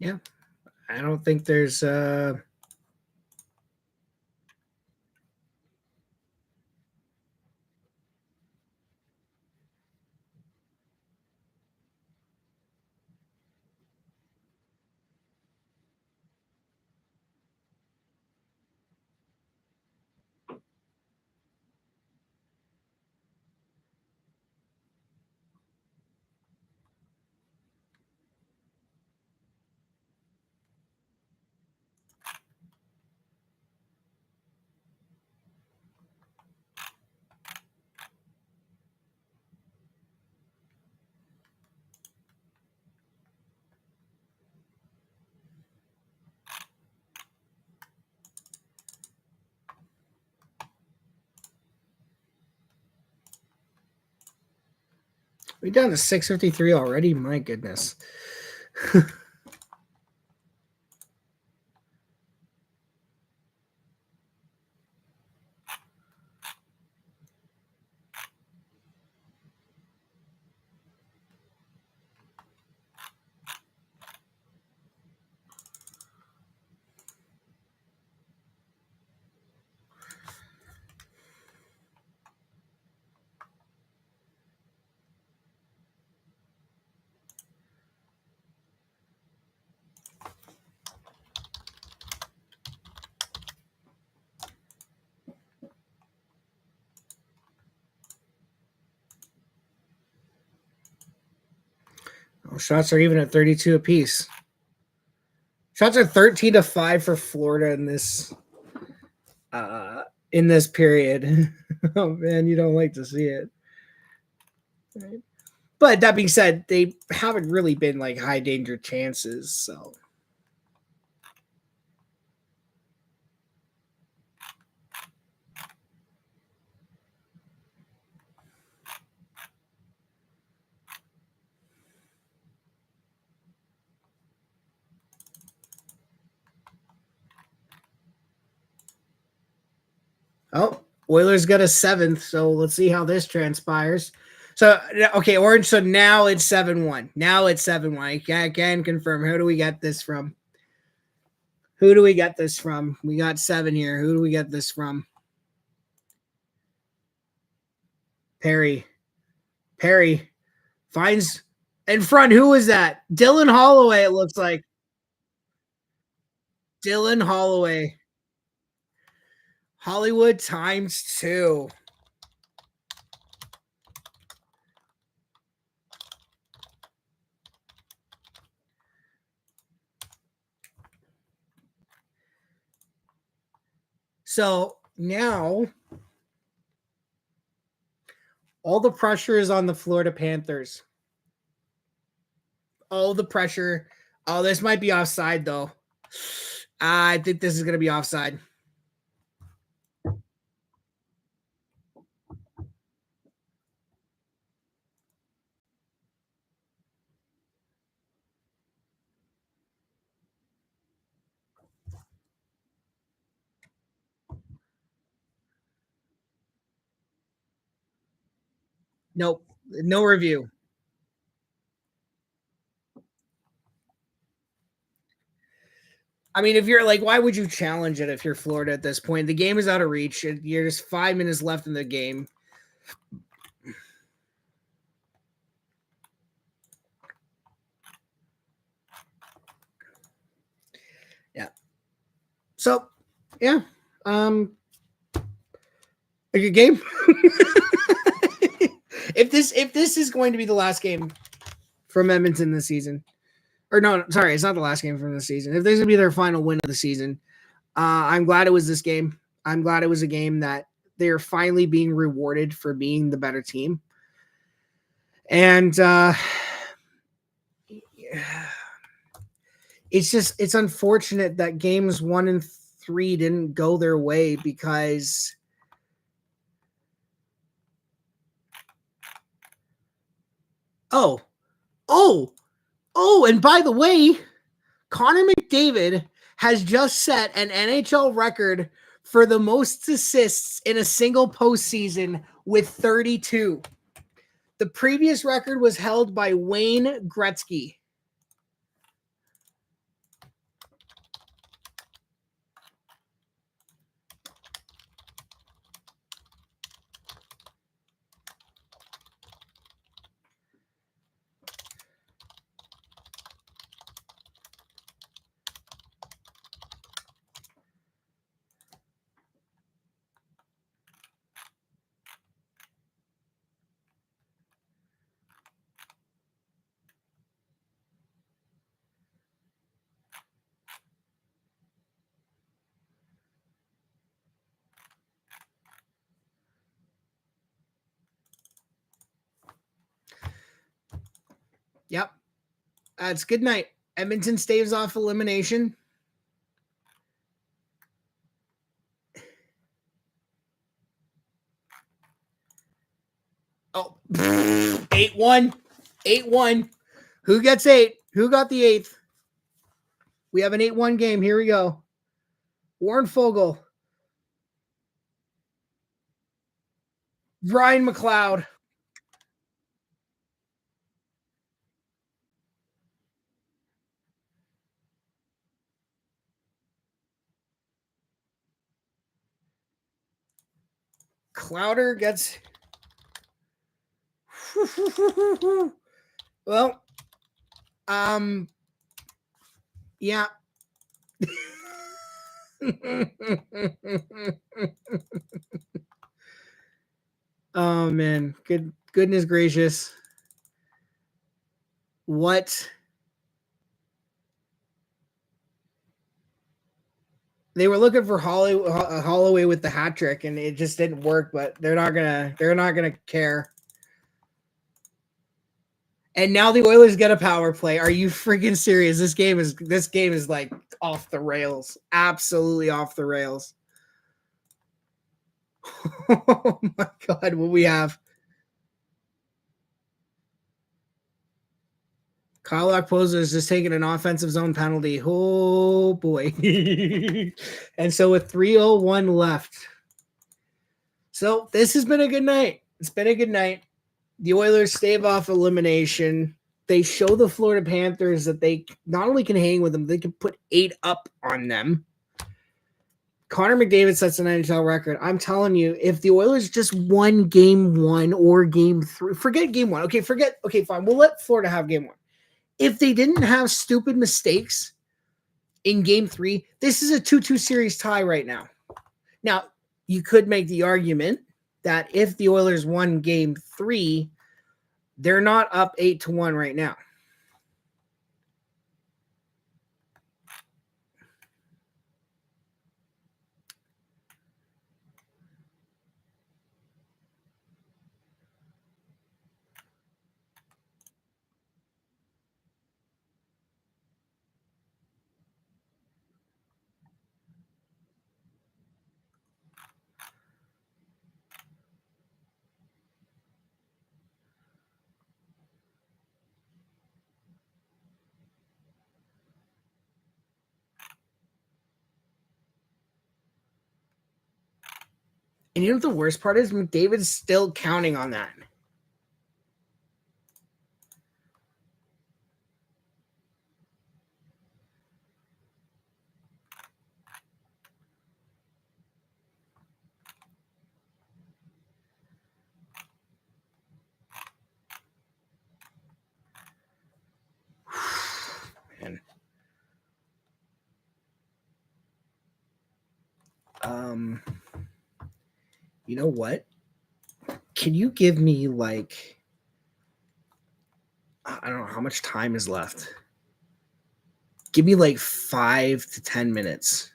Yeah. I don't think there's We down to 653 already? My goodness. Oh, shots are even at 32 apiece. Shots are 13-5 for Florida in this period. Oh man, you don't like to see it. Right. But that being said, they haven't really been like high danger chances, so oh, Oilers got a 7th, so let's see how this transpires. So okay, Orange. So now it's 7-1. Now it's 7-1. I can confirm. Who do we get this from? Who do we get this from? We got 7 here. Who do we get this from? Perry. Perry finds in front. Who is that? Dylan Holloway. It looks like Dylan Holloway. Hollywood ×2. So now all the pressure is on the Florida Panthers. All the pressure. Oh, this might be offside, though. I think this is going to be offside. Nope. No review. I mean, if you're like, why would you challenge it if you're Florida at this point? The game is out of reach. You're just 5 minutes left in the game. Yeah. So, yeah. A good game. if this is going to be the last game from Edmonton this season, or no, sorry, it's not the last game from the season. If this is gonna be their final win of the season, I'm glad it was this game. I'm glad it was a game that they are finally being rewarded for being the better team. And it's unfortunate that games 1 and 3 didn't go their way because and by the way, Connor McDavid has just set an NHL record for the most assists in a single postseason with 32. The previous record was held by Wayne Gretzky. Yep. It's good night. Edmonton staves off elimination. Oh, 8-1. 8-1. Who gets 8? Who got the 8th? We have an 8-1 game. Here we go. Warren Fogle. Ryan McLeod. Clowder gets. Well, yeah. Oh man, goodness gracious. What? They were looking for Holloway with the hat trick, and it just didn't work. But they're not gonna care. And now the Oilers get a power play. Are you freaking serious? This game is like off the rails. Absolutely off the rails. Oh my God, what we have? Kyle Okposo is just taking an offensive zone penalty. Oh boy. And so with 3:01 left. So this has been a good night. It's been a good night. The Oilers stave off elimination. They show the Florida Panthers that they not only can hang with them, they can put 8 up on them. Connor McDavid sets an NHL record. I'm telling you, if the Oilers just won game 1 or game 3, forget game 1. Okay, fine. We'll let Florida have game 1. If they didn't have stupid mistakes in game 3, this is a 2-2 series tie right now. Now, you could make the argument that if the Oilers won game 3, they're not up 8-1 right now. And you know what the worst part is? McDavid's still counting on that. Man. You know what? Can you give me like, I don't know how much time is left. Give me like 5 to 10 minutes.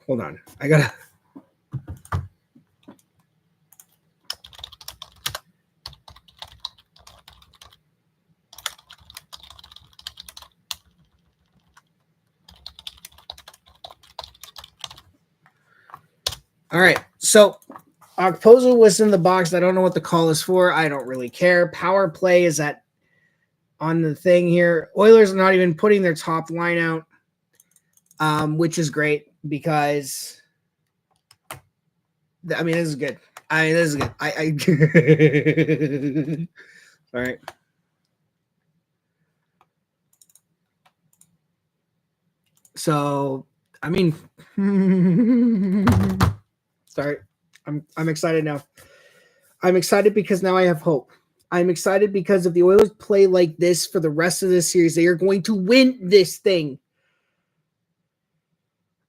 Hold on. I gotta. All right. So Okposo was in the box. I don't know what the call is for. I don't really care. Power play is at on the thing here. Oilers are not even putting their top line out, which is great because I mean this is good. This is good. All right. So I mean, sorry. I'm excited now. I'm excited because now I have hope. I'm excited because if the Oilers play like this for the rest of this series, they are going to win this thing.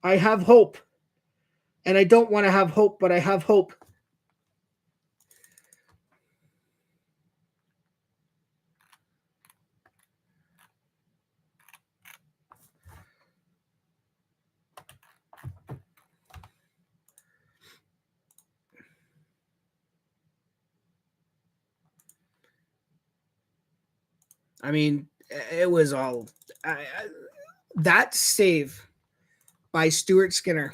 I have hope. And I don't want to have hope, but I have hope. I mean, it was all that save by Stuart Skinner.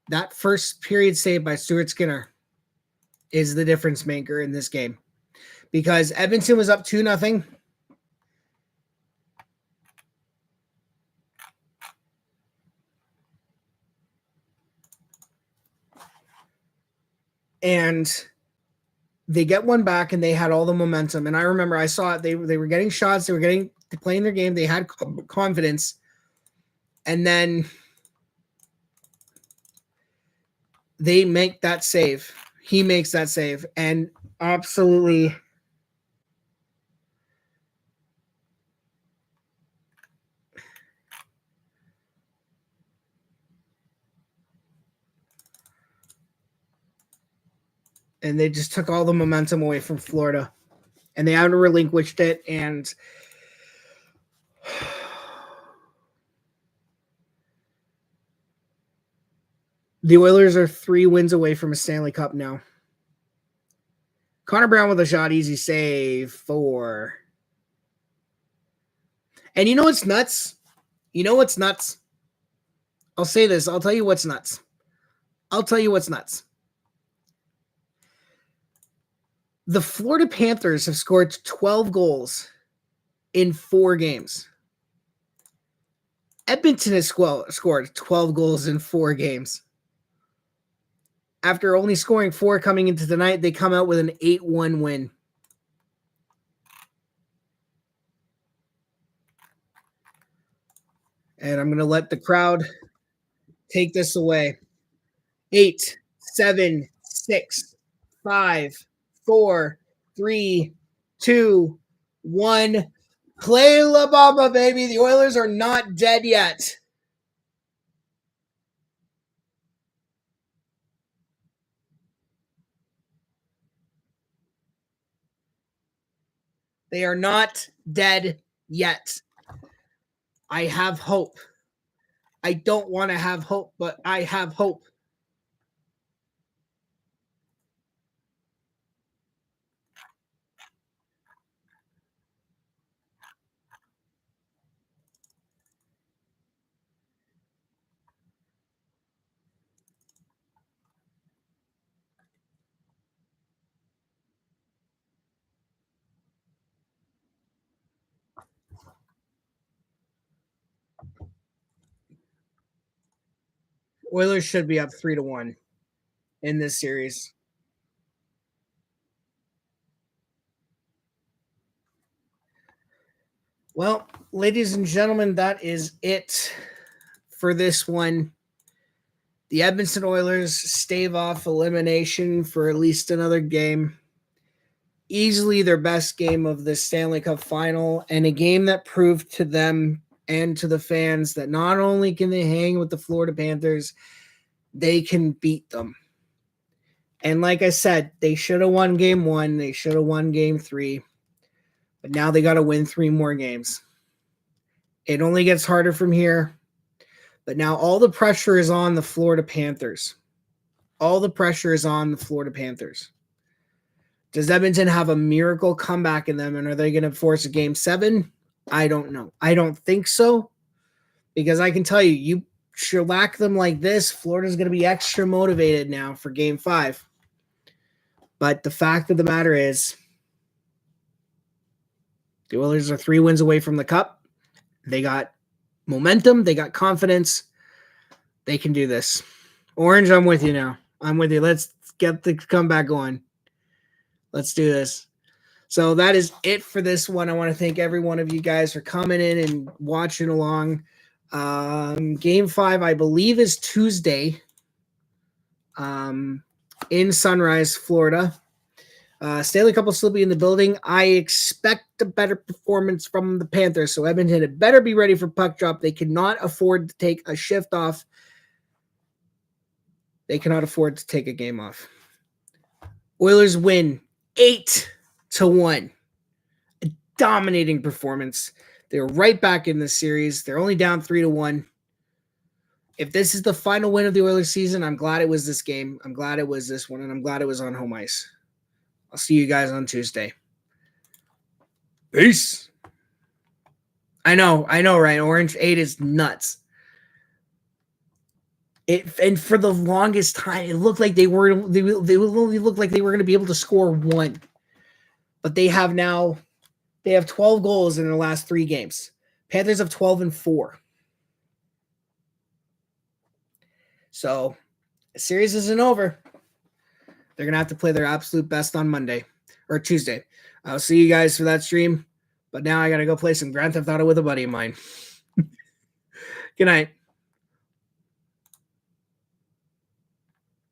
That first period save by Stuart Skinner is the difference maker in this game, because Edmonton was up 2-0. And they get one back and they had all the momentum. And I remember I saw it. They were getting shots. They were playing their game. They had confidence. And then they make that save. He makes that save. And absolutely and they just took all the momentum away from Florida. And they out relinquished it. And the Oilers are 3 wins away from a Stanley Cup now. Connor Brown with a shot, easy save 4. And you know what's nuts? You know what's nuts? I'll say this. I'll tell you what's nuts. The Florida Panthers have scored 12 goals in 4 games. Edmonton has scored 12 goals in 4 games. After only scoring 4 coming into tonight, they come out with an 8-1 win. And I'm going to let the crowd take this away. 8, 7, 6, 5, 4, 3, 2, 1. Play La Bamba, baby. The Oilers are not dead yet. They are not dead yet. I have hope. I don't want to have hope, but I have hope. Oilers should be up 3-1 in this series. Well, ladies and gentlemen, that is it for this one. The Edmonton Oilers stave off elimination for at least another game. Easily their best game of the Stanley Cup final, and a game that proved to them and to the fans that not only can they hang with the Florida Panthers, they can beat them. And like I said, they should have won game 1. They should have won game 3. But now they got to win 3 more games. It only gets harder from here. But now all the pressure is on the Florida Panthers. All the pressure is on the Florida Panthers. Does Edmonton have a miracle comeback in them, and are they going to force a game 7? I don't know. I don't think so, because I can tell you, you shellac them like this, Florida's going to be extra motivated now for game 5. But the fact of the matter is, the Oilers are 3 wins away from the Cup. They got momentum. They got confidence. They can do this. Orange, I'm with you now. I'm with you. Let's get the comeback going. Let's do this. So that is it for this one. I want to thank every one of you guys for coming in and watching along. Game 5, I believe, is Tuesday in Sunrise, Florida. Stanley Cup will still be in the building. I expect a better performance from the Panthers, so Edmonton had better be ready for puck drop. They cannot afford to take a shift off. They cannot afford to take a game off. Oilers win 8-1. A dominating performance. They're right back in this series. They're only down 3-1. If this is the final win of the Oilers season, I'm glad it was this game. I'm glad it was this one, and I'm glad it was on home ice. I'll see you guys on Tuesday. Peace. I know, right? Orange 8 is nuts. And for the longest time, it looked like they only looked like they were going to be able to score 1. But they have 12 goals in their last 3 games. Panthers have 12-4. So the series isn't over. They're going to have to play their absolute best on Monday or Tuesday. I'll see you guys for that stream. But now I got to go play some Grand Theft Auto with a buddy of mine. Good night.